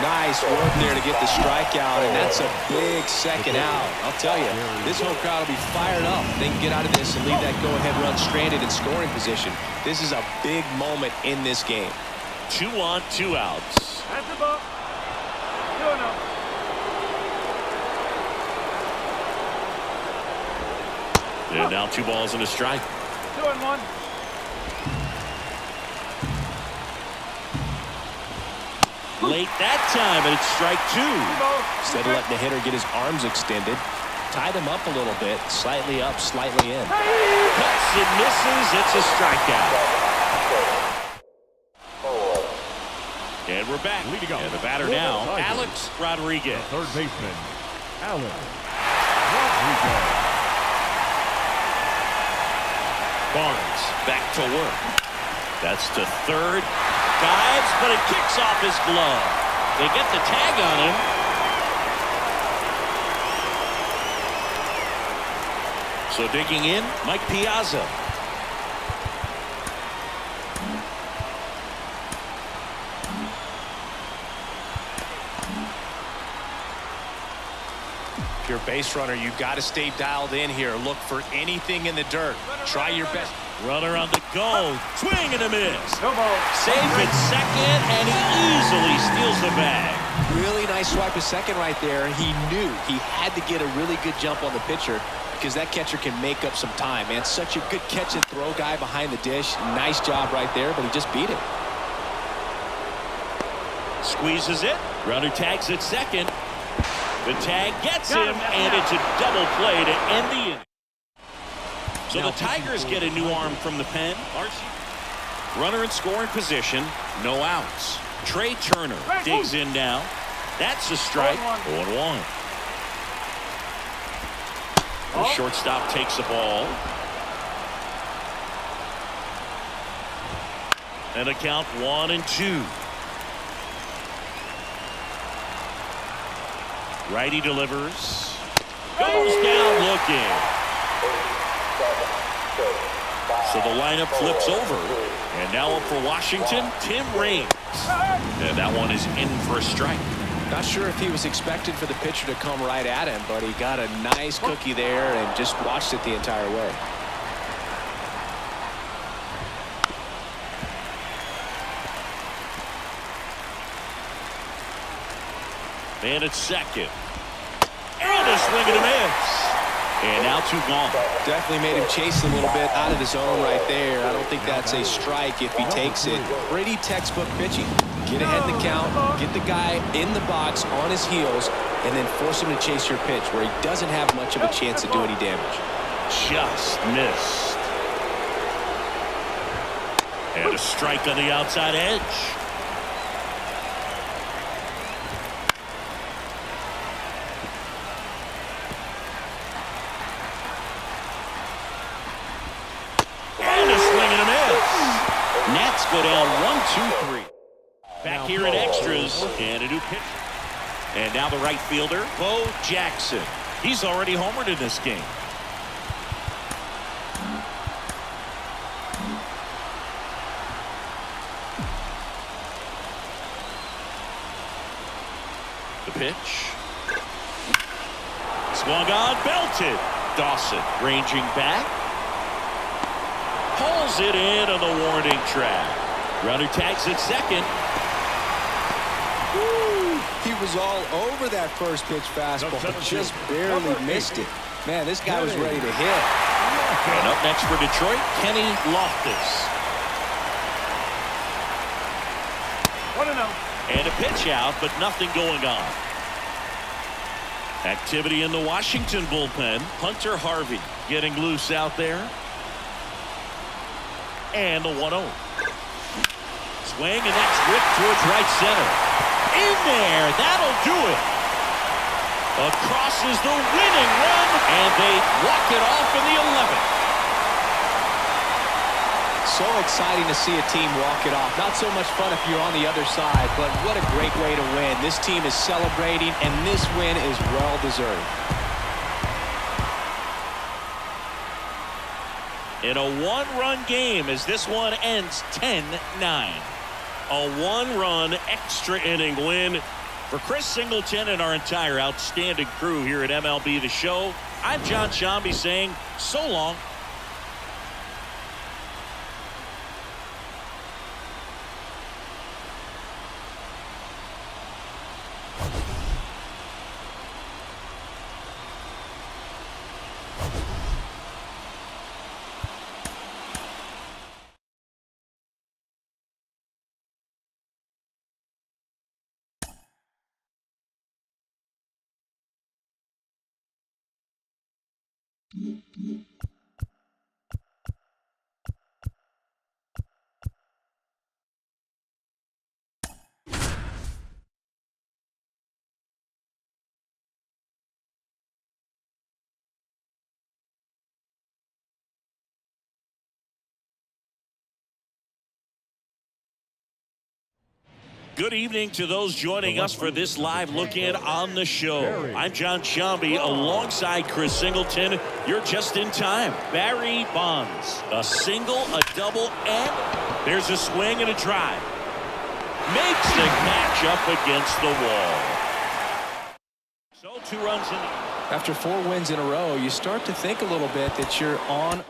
Nice work there to get the strikeout, and that's a big second out. I'll tell you, this whole crowd will be fired up. They can get out of this and leave that go-ahead run stranded in scoring position. This is a big moment in this game. 2 on, 2 outs. That's the ball. 2-0. And now 2 balls and a strike. 2-1. Late that time, and it's strike 2. Instead of letting the hitter get his arms extended, tie them up a little bit, slightly up, slightly in. Cuts and misses. It's a strikeout. And we're back. And the batter now, Alex Rodriguez. Third baseman, Alex Rodriguez. Barnes back to work. That's to third. Dives, but it kicks off his glove. They get the tag on him. So digging in, Mike Piazza. If you're a base runner, you've got to stay dialed in here. Look for anything in the dirt. Try your best. Runner on the go. Swing and a miss. No ball. Safe at second, and he easily steals the bag. Really nice swipe at second right there. He knew he had to get a really good jump on the pitcher because that catcher can make up some time, man. Such a good catch and throw guy behind the dish. Nice job right there, but he just beat it. Squeezes it. Runner tags at second. The tag gets him, and it's a double play to end the inning. So the Tigers get a new arm from the pen. Runner in scoring position, no outs. Trey Turner digs in now. That's a strike. 0-1. The shortstop takes the ball. And a count 1-2. Righty delivers. Goes down looking. So the lineup flips over. And now up for Washington, Tim Raines. And that one is in for a strike. Not sure if he was expected for the pitcher to come right at him, but he got a nice cookie there and just watched it the entire way. And it's second. And a swing and a miss. And now 2 gone. Definitely made him chase a little bit out of the zone right there. I don't think that's a strike if he takes it. Pretty textbook pitching. Get ahead in the count, get the guy in the box on his heels, and then force him to chase your pitch where he doesn't have much of a chance to do any damage. Just missed. And a strike on the outside edge. And a swing and a miss. Nats go down 1-2-3. Back here in extras and a new pitch. And now the right fielder, Bo Jackson. He's already homered in this game. The pitch. Swung on, belted. Dawson ranging back. Pulls it in on the warning track. Runner tags at second. He was all over that first pitch fastball, but just barely missed it. Man, this guy was ready to hit. And up next for Detroit, Kenny Loftus. 1-0. And a pitch out, but nothing going on. Activity in the Washington bullpen. Hunter Harvey getting loose out there. And the 1-0. Swing, and that's whipped towards right center. In there, that'll do it. Across is the winning run, and they walk it off in the 11th. So exciting to see a team walk it off. Not so much fun if you're on the other side, but what a great way to win. This team is celebrating, and this win is well-deserved. In a 1-run game as this one ends 10-9. A 1-run extra inning win for Chris Singleton and our entire outstanding crew here at MLB The Show. I'm John Sciambi saying so long. Good evening to those joining us for this live look-in on the show. I'm John Sciambi alongside Chris Singleton. You're just in time. Barry Bonds, a single, a double, and there's a swing and a drive. Makes the catch up against the wall. So 2 runs in. After 4 wins in a row, you start to think a little bit that you're on a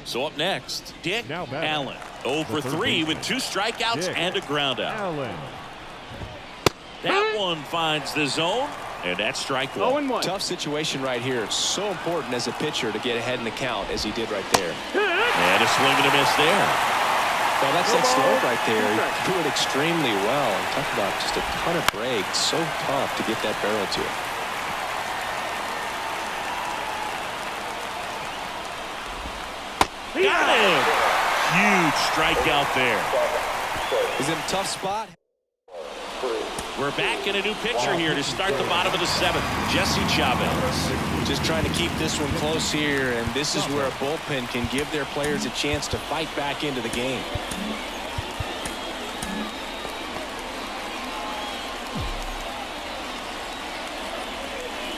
So up next, Dick Now batting. Allen. 0 for 3 with 2 strikeouts Dick and a ground out. Allen. That one finds the zone, and that's strike 1. 0-1. tough situation right here. So important as a pitcher to get ahead in the count as he did right there. And a swing and a miss there. Well, that's that slow right there. He threw it extremely well. And talk about just a ton of breaks. So tough to get that barrel to it. Got him! Huge strikeout there. He's in a tough spot. We're back in a new pitcher here to start the bottom of the 7th. Jesse Chavez. Just trying to keep this one close here, and this is where a bullpen can give their players a chance to fight back into the game.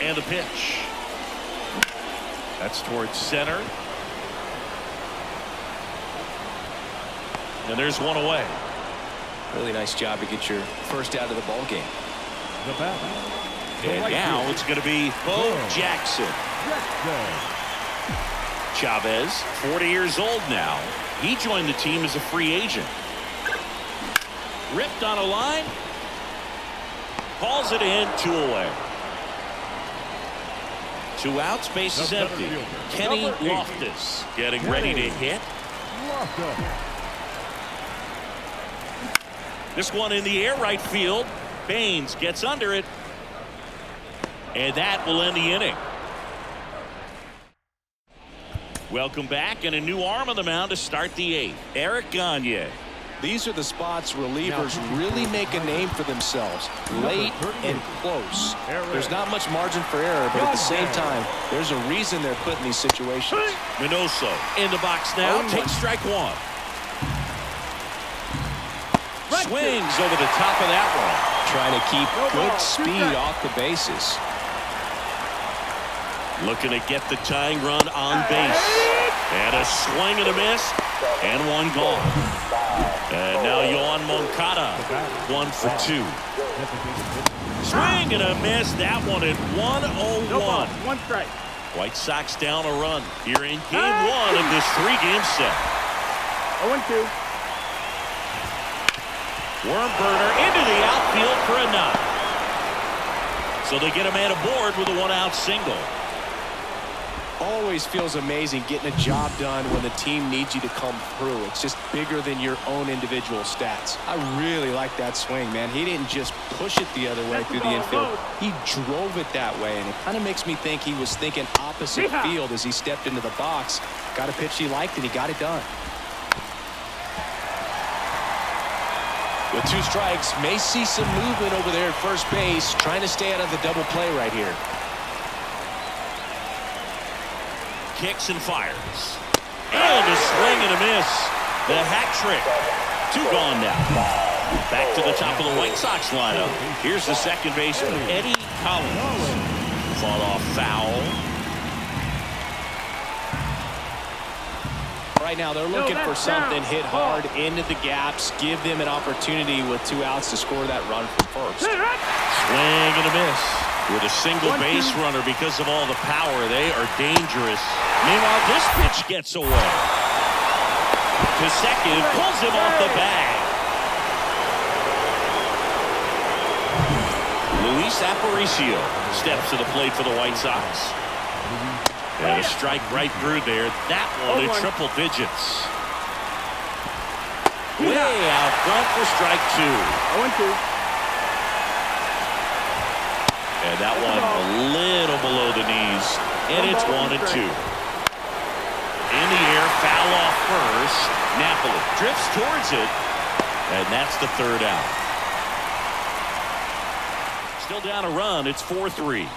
And the pitch. That's towards center. And there's one away. Really nice job to get your first out of the ball game. The batter. And now it's going to be Bo Jackson. Chavez, 40 years old now. He joined the team as a free agent. Ripped on a line. Calls it in, 2 away. 2 outs, base is empty. Kenny Loftus getting ready to hit. This one in the air, right field. Baines gets under it. And that will end the inning. Welcome back, and a new arm on the mound to start the 8th. Eric Gagne. These are the spots relievers really make a name for themselves. Late and close. There's not much margin for error, but at the same time, there's a reason they're put in these situations. Minoso in the box now. Takes strike 1. Swings over the top of that one. Trying to keep good speed off the bases. Looking to get the tying run on base. And a swing and a miss. And one gone. And now Yoan Moncada, 1 for 2. Swing and a miss. That one at 1-0-1. 1 strike. White Sox down a run here in game 1 of this 3-game set. 0-2. Worm burner into the outfield for a knock. So they get a man aboard with a 1-out single. Always feels amazing getting a job done when the team needs you to come through. It's just bigger than your own individual stats. I really like that swing, man. He didn't just push it the other way through the infield. He drove it that way, and it kind of makes me think he was thinking opposite field as he stepped into the box. Got a pitch he liked, and he got it done. With 2 strikes, may see some movement over there at first base, trying to stay out of the double play right here. Kicks and fires. And a swing and a miss. The hat trick. 2 gone now. Back to the top of the White Sox lineup. Here's the second baseman, Eddie Collins. Fought off foul. Right now, they're looking for something hit hard into the gaps, give them an opportunity with 2 outs to score that run from first. Swing and a miss. With a single base runner because of all the power, they are dangerous. Meanwhile, this pitch gets away. To second, pulls him off the bag. Luis Aparicio steps to the plate for the White Sox. And a strike right through there. That one in triple digits. Way out front for strike 2. 0-2. And that one a little below the knees. And it's 1-2. In the air, foul off first. Napoli drifts towards it. And that's the 3rd out. Still down a run. It's 4-3.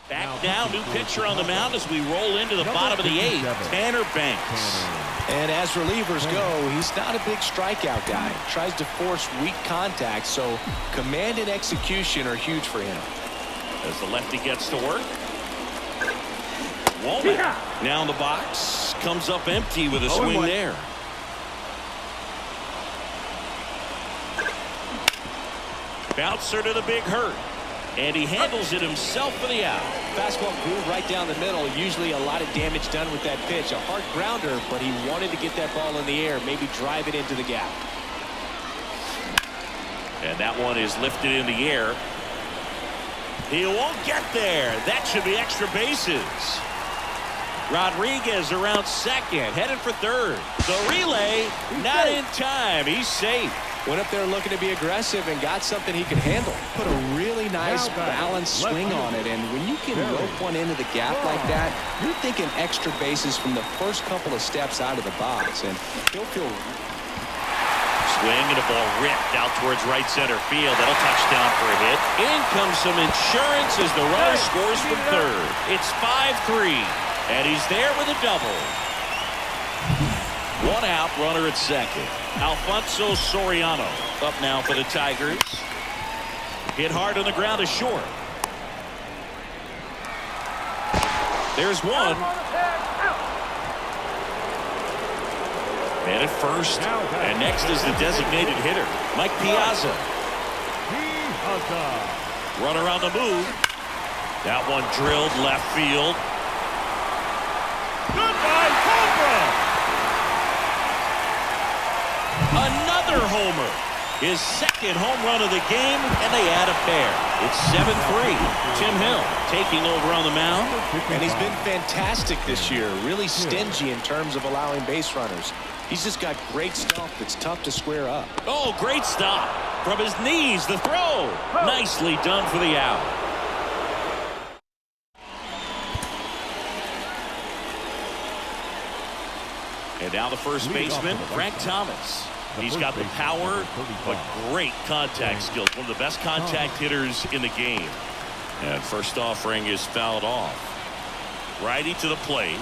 Back now, new pitcher on the mound as we roll into the bottom of the 8th. Tanner Banks. And as relievers go, he's not a big strikeout guy. Tries to force weak contact, so command and execution are huge for him. As the lefty gets to work. Womack now in the box. Comes up empty with a swing there. Bouncer to the big hurt. And he handles it himself for the out. Fastball groove right down the middle. Usually a lot of damage done with that pitch. A hard grounder, but he wanted to get that ball in the air. Maybe drive it into the gap. And that one is lifted in the air. He won't get there. That should be extra bases. Rodriguez around second. Headed for third. The relay not in time. He's safe. Went up there looking to be aggressive and got something he could handle. Put a really nice balanced swing on it, and when you can rope one into the gap like that, you're thinking extra bases from the first couple of steps out of the box, and he'll feel Swing and a ball ripped out towards right center field. That'll touch down for a hit. In comes some insurance as the runner scores from third. It's 5-3, and he's there with a double. One out, runner at second. Alfonso Soriano up now for the Tigers. Hit hard on the ground is short. There's one. Man at first. And next is the designated hitter, Mike Piazza. Runner on the move. That one drilled left field. Goodbye, Cobra! Another homer. His second home run of the game, and they add a pair. It's 7-3. Tim Hill taking over on the mound. And he's been fantastic this year. Really stingy in terms of allowing base runners. He's just got great stuff that's tough to square up. Oh, great stop. From his knees, the throw. Nicely done for the out. And now the first baseman, Frank Thomas. He's got the power, but great contact skills. One of the best contact hitters in the game. And first offering is fouled off. Righty to the plate.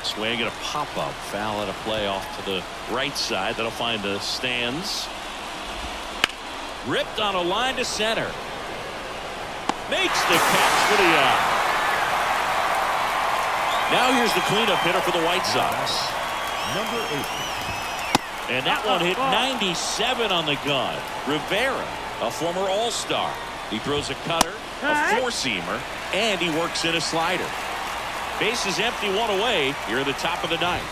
Swing and a pop-up. Foul at a play off to the right side. That'll find the stands. Ripped on a line to center. Makes the catch for the out. Now here's the cleanup hitter for the White Sox. Number 8. And that one hit 97 on the gun. Rivera, a former All-Star. He throws a cutter, a four-seamer, and he works in a slider. Base is empty, one away. Here at the top of the ninth.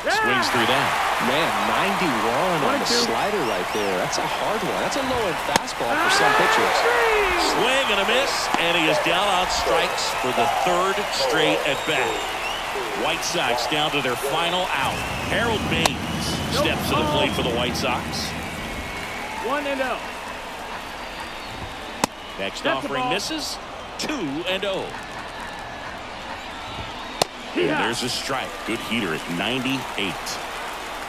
Swings through that. Man, 91 on the slider right there. That's a hard one. That's a low-end fastball for some pitchers. Swing and a miss, and he is down on strikes for the third straight at bat. White Sox down to their final out. Harold Baines steps to the plate for the White Sox. 1-0. Next offering misses. 2-0. And there's a strike. Good heater at 98.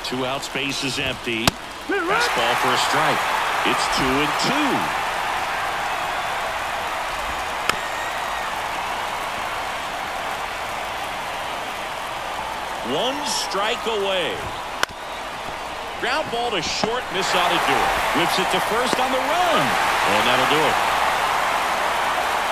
2 outs, base is empty. Fastball for a strike. It's 2-2. One strike away. Ground ball to short, miss ought to do it. Whips it to first on the run. And that'll do it.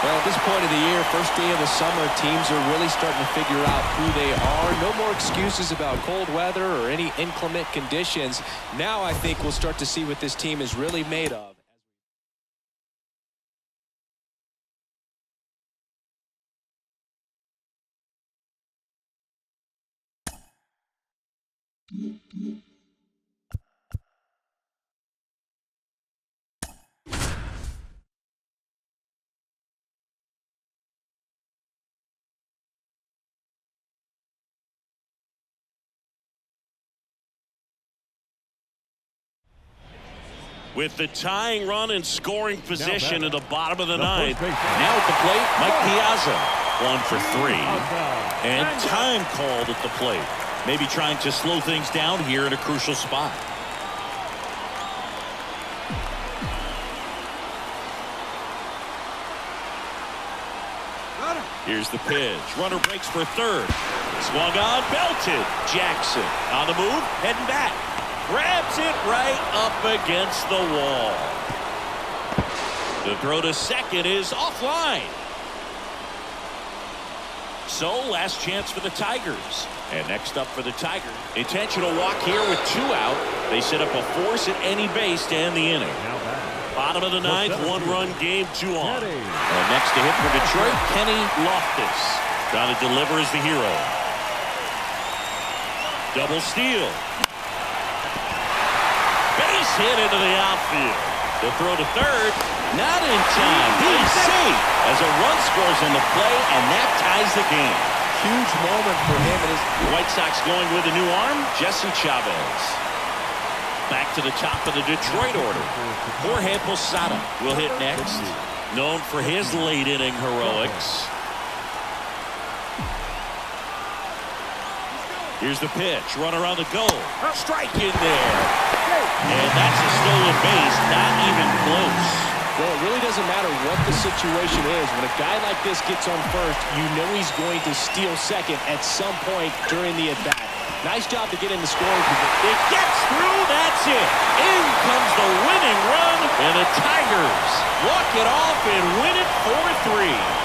Well, at this point of the year, first day of the summer, teams are really starting to figure out who they are. No more excuses about cold weather or any inclement conditions. Now I think we'll start to see what this team is really made of. With the tying run and scoring position at the bottom of the ninth. Now at the plate, Mike Piazza. 1 for 3. And time called at the plate. Maybe trying to slow things down here in a crucial spot. Here's the pitch. Runner breaks for third. Swung on, belted. Jackson on the move, heading back. Grabs it right up against the wall. The throw to second is offline. So, last chance for the Tigers. And next up for the Tigers, intentional walk here with 2 out. They set up a force at any base to end the inning. Bottom of the ninth, 1-run game, 2 on. And next to hit for Detroit, Kenny Loftus. Trying to deliver as the hero. Double steal. Base hit into the outfield. The throw to third, not in time. He's safe as a run scores on the play, and that ties the game. Huge moment for him. And his White Sox going with a new arm, Jesse Chavez. Back to the top of the Detroit order. Jorge Posada will hit next. Known for his late inning heroics. Here's the pitch. Run around the goal. Strike in there. And that's a stolen base. Not even close. Well, it really doesn't matter what the situation is. When a guy like this gets on first, you know he's going to steal second at some point during the at-bat. Nice job to get in the scoring position. It gets through. That's it. In comes the winning run. And the Tigers walk it off and win it 4-3.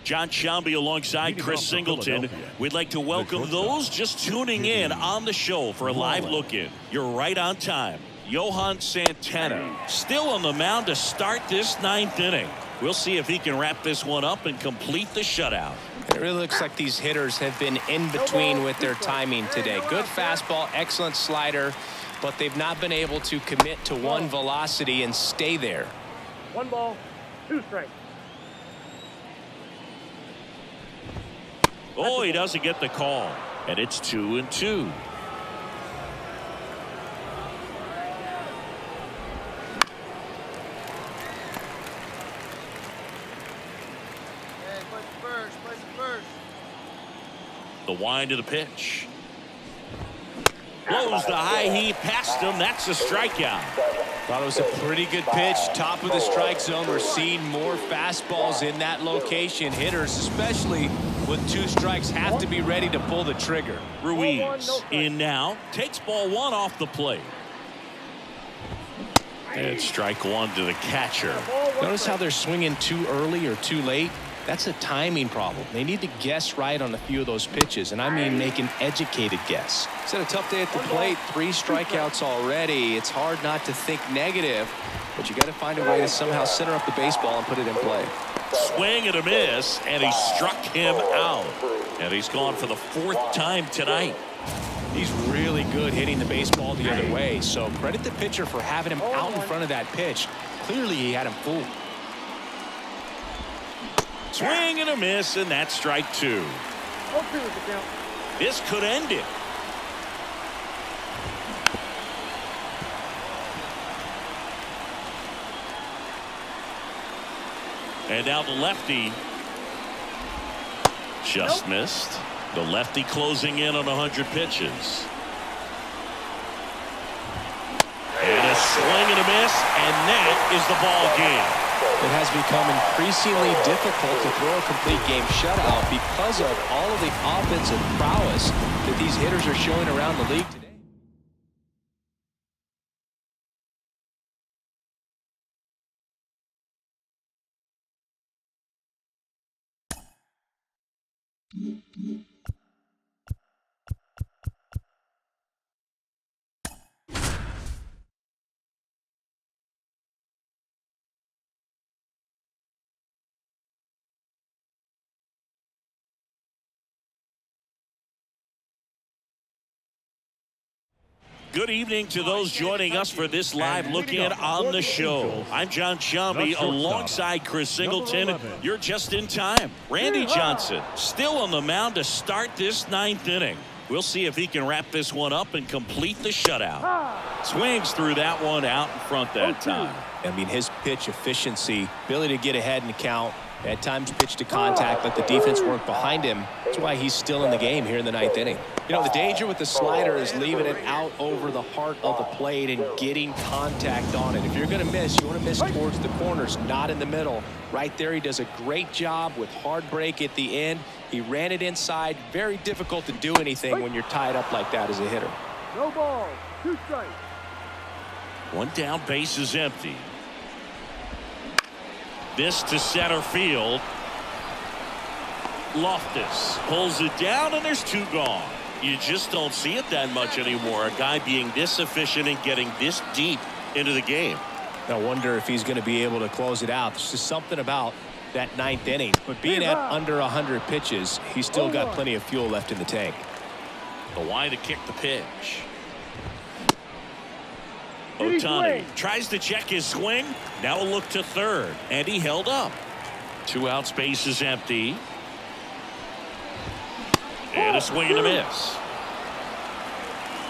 John Sciambi alongside Chris Singleton. We'd like to welcome those just tuning in on the show for a live look-in. You're right on time. Johan Santana still on the mound to start this ninth inning. We'll see if he can wrap this one up and complete the shutout. It really looks like these hitters have been in between with their timing today. Good fastball, excellent slider, but they've not been able to commit to one velocity and stay there. 1 ball, 2 strikes. Oh, he doesn't get the call. And it's 2-2. The wind of the pitch. Blows the high heat past him. That's a strikeout. Thought it was a pretty good pitch. Top of the strike zone. We're seeing more fastballs in that location. Hitters, especially with 2 strikes, have to be ready to pull the trigger. Ruiz in now. Takes ball 1 off the plate. And strike 1 to the catcher. Notice how they're swinging too early or too late. That's a timing problem. They need to guess right on a few of those pitches, and I mean make an educated guess. It's been a tough day at the plate. 3 strikeouts already. It's hard not to think negative, but you got to find a way to somehow center up the baseball and put it in play. Swing and a miss, and he struck him out. And he's gone for the 4th time tonight. He's really good hitting the baseball the other way, so credit the pitcher for having him out in front of that pitch. Clearly he had him fooled. Swing and a miss, and that's strike 2. This could end it. And now the lefty just missed. The lefty closing in on 100 pitches. And a swing and a miss, and that is the ball game. It has become increasingly difficult to throw a complete game shutout because of all of the offensive prowess that these hitters are showing around the league today. Good evening to those joining us for this live look-in on the show. I'm John Sciambi alongside Chris Singleton. You're just in time. Randy Johnson still on the mound to start this 9th inning. We'll see if he can wrap this one up and complete the shutout. Swings through that one out in front that time. I mean, his pitch efficiency, ability to get ahead in the count, at times pitch to contact, let the defense work behind him. That's why he's still in the game here in the 9th inning. You know, the danger with the slider is leaving it out over the heart of the plate and getting contact on it. If you're going to miss, you want to miss towards the corners, not in the middle. Right there, he does a great job with hard break at the end. He ran it inside. Very difficult to do anything when you're tied up like that as a hitter. No ball, 2 strikes. 1 down, base is empty. This to center field. Loftus pulls it down, and there's 2 gone. You just don't see it that much anymore. A guy being this efficient and getting this deep into the game. I wonder if he's going to be able to close it out. There's just something about that 9th inning. But being at under 100 pitches, he's still got plenty of fuel left in the tank. Kawhi to kick the pitch. Ohtani tries to check his swing. Now a look to third. And he held up. 2 out, space is empty. And a swing and a miss.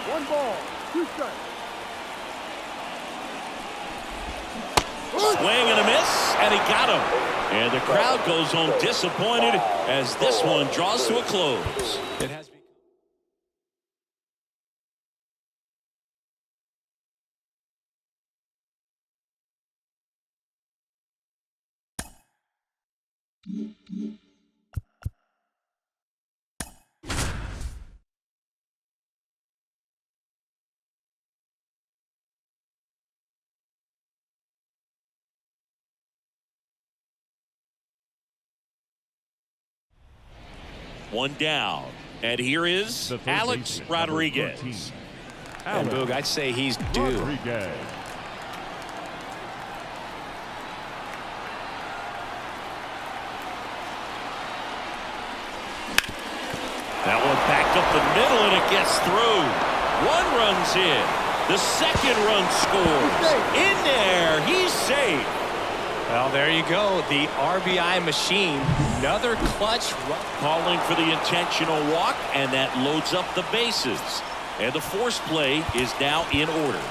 1 ball, 2 strikes. Swing and a miss, and he got him. And the crowd goes home disappointed as this one draws to a close. It has One down. And here is The third Alex baseman, Rodriguez. number 13. And Boog, I'd say he's due. Rodriguez. That one back up the middle, and it gets through. 1 run's in. The second run scores. In there. He's safe. Well, there you go. The RBI machine. Another clutch run. Calling for the intentional walk, and that loads up the bases. And the force play is now in order.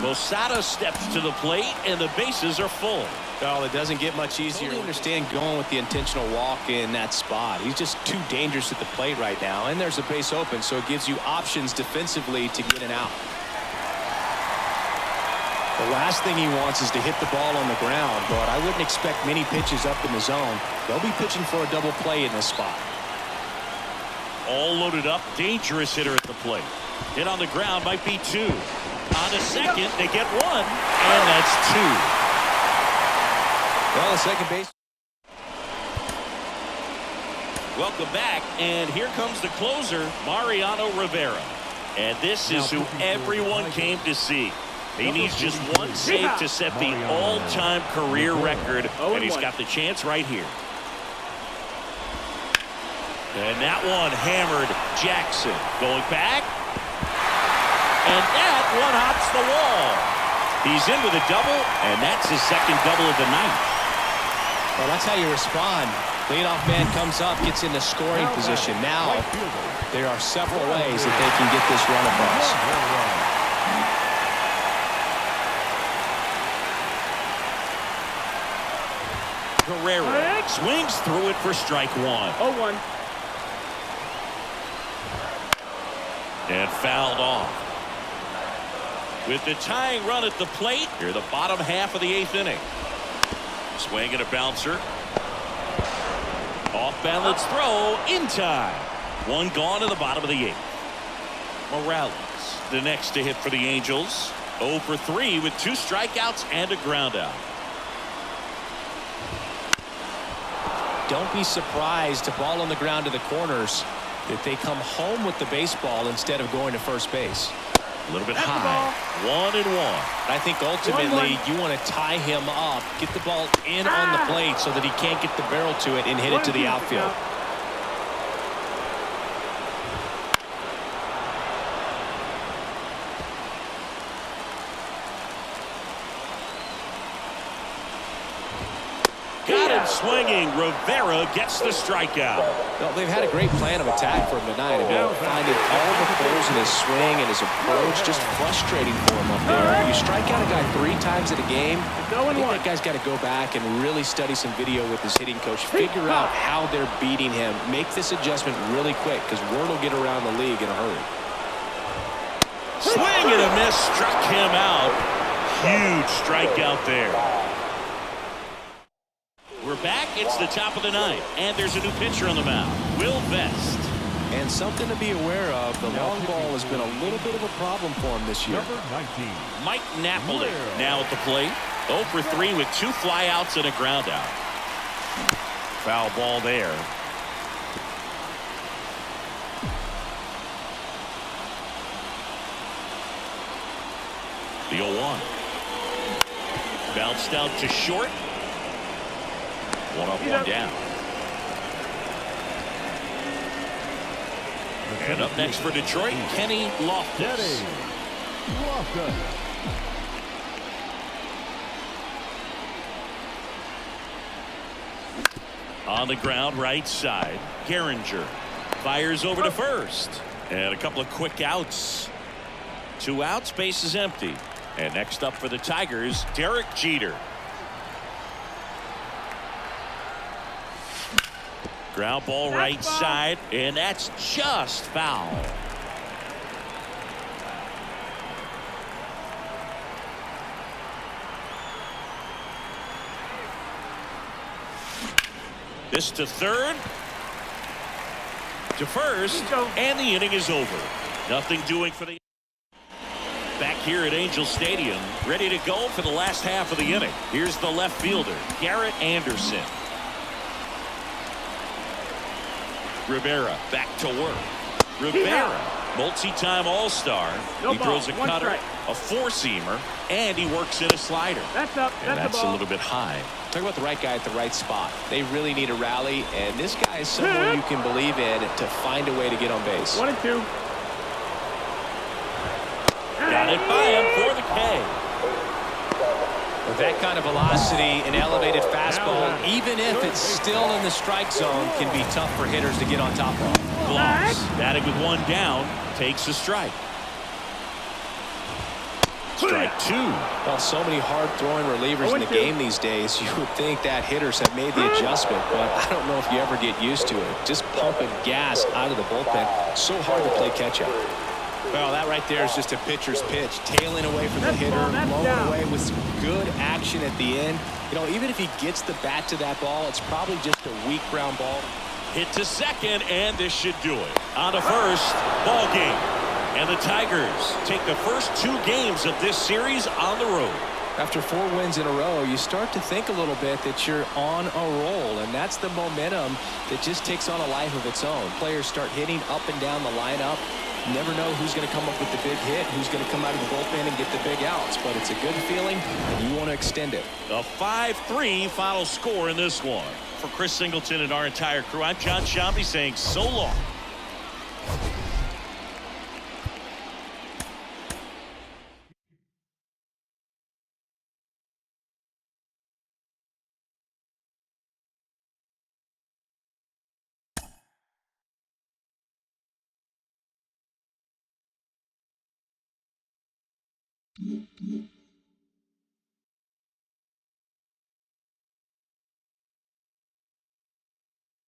Losada steps to the plate, and the bases are full. Well, it doesn't get much easier. I totally understand going with the intentional walk in that spot. He's just too dangerous at the plate right now. And there's a base open, so it gives you options defensively to get an out. The last thing he wants is to hit the ball on the ground, but I wouldn't expect many pitches up in the zone. They'll be pitching for a double play in this spot. All loaded up, dangerous hitter at the plate. Hit on the ground might be 2. On the second, they get 1, and that's 2. Well, the second base. Welcome back, and here comes the closer, Mariano Rivera. And this is who everyone came to see. He needs just 1 save to set the all-time career record, and he's got the chance right here. And that one hammered Jackson. Going back. And that one hops the wall. He's in with a double, and that's his second double of the night. Well, that's how you respond. Leadoff man comes up, gets in the scoring position. Now, there are several ways that they can get this run across. Guerrero swings through it for strike 1. 0-1. And fouled off. With the tying run at the plate, here the bottom half of the 8th inning. Swing and a bouncer. Off balance throw in time. 1 gone in the bottom of the 8th. Morales, the next to hit for the Angels. 0 for 3 with 2 strikeouts and a ground out. Don't be surprised to ball on the ground to the corners that they come home with the baseball instead of going to first base. A little bit high. 1-1. I think ultimately you want to tie him up, get the ball in on the plate so that he can't get the barrel to it and hit it to the outfield. Got him swinging. Rivera gets the strikeout. Well, they've had a great plan of attack for him tonight. I mean, finding all the holes in his swing and his approach, just frustrating for him up there. When you strike out a guy 3 times in a game, I think that guy's got to go back and really study some video with his hitting coach, figure out how they're beating him, make this adjustment really quick because word will get around the league in a hurry. Swing and a miss, struck him out. Huge strikeout there. We're back. It's the top of the 9th, and there's a new pitcher on the mound, Will Vest. And something to be aware of, the long ball has been a little bit of a problem for him this year. Number 19. Mike Napoli now at the plate. 0 for 3 with 2 flyouts and a ground out. Foul ball there. The 0-1. Bounced out to short. 1 up, 1 down. And up next for Detroit, Kenny Loftus. On the ground, right side, Gehringer fires over to first. And a couple of quick outs. 2 outs, base is empty. And next up for the Tigers, Derek Jeter. Ground ball right side, and that's just foul. This to third, to first, and the inning is over. Nothing doing for the back here at Angel Stadium, ready to go for the last half of the inning. Here's the left fielder, Garrett Anderson. Rivera back to work. Rivera, multi-time All-Star. He throws a cutter, a four-seamer, and he works in a slider. That's up. And that's a little bit high. Talk about the right guy at the right spot. They really need a rally, and this guy is someone you can believe in to find a way to get on base. 1 and 2. Got it by him for the K. With that kind of velocity, an elevated fastball, even if it's still in the strike zone, can be tough for hitters to get on top of. Gloss, batting with 1 down, takes a strike. Strike 2. Well, so many hard-throwing relievers in the game these days, you would think that hitters have made the adjustment, but I don't know if you ever get used to it. Just pumping gas out of the bullpen, so hard to play catch-up. Well, that right there is just a pitcher's pitch, tailing away from the hitter, blowing away with some good action at the end. You know, even if he gets the bat to that ball, it's probably just a weak ground ball. Hit to second, and this should do it. On to first, ball game. And the Tigers take the first 2 games of this series on the road. After 4 wins in a row, you start to think a little bit that you're on a roll, and that's the momentum that just takes on a life of its own. Players start hitting up and down the lineup. You never know who's going to come up with the big hit, who's going to come out of the bullpen and get the big outs, but it's a good feeling, and you want to extend it. A 5-3 final score in this one. For Chris Singleton and our entire crew, I'm John Sciambi saying so long.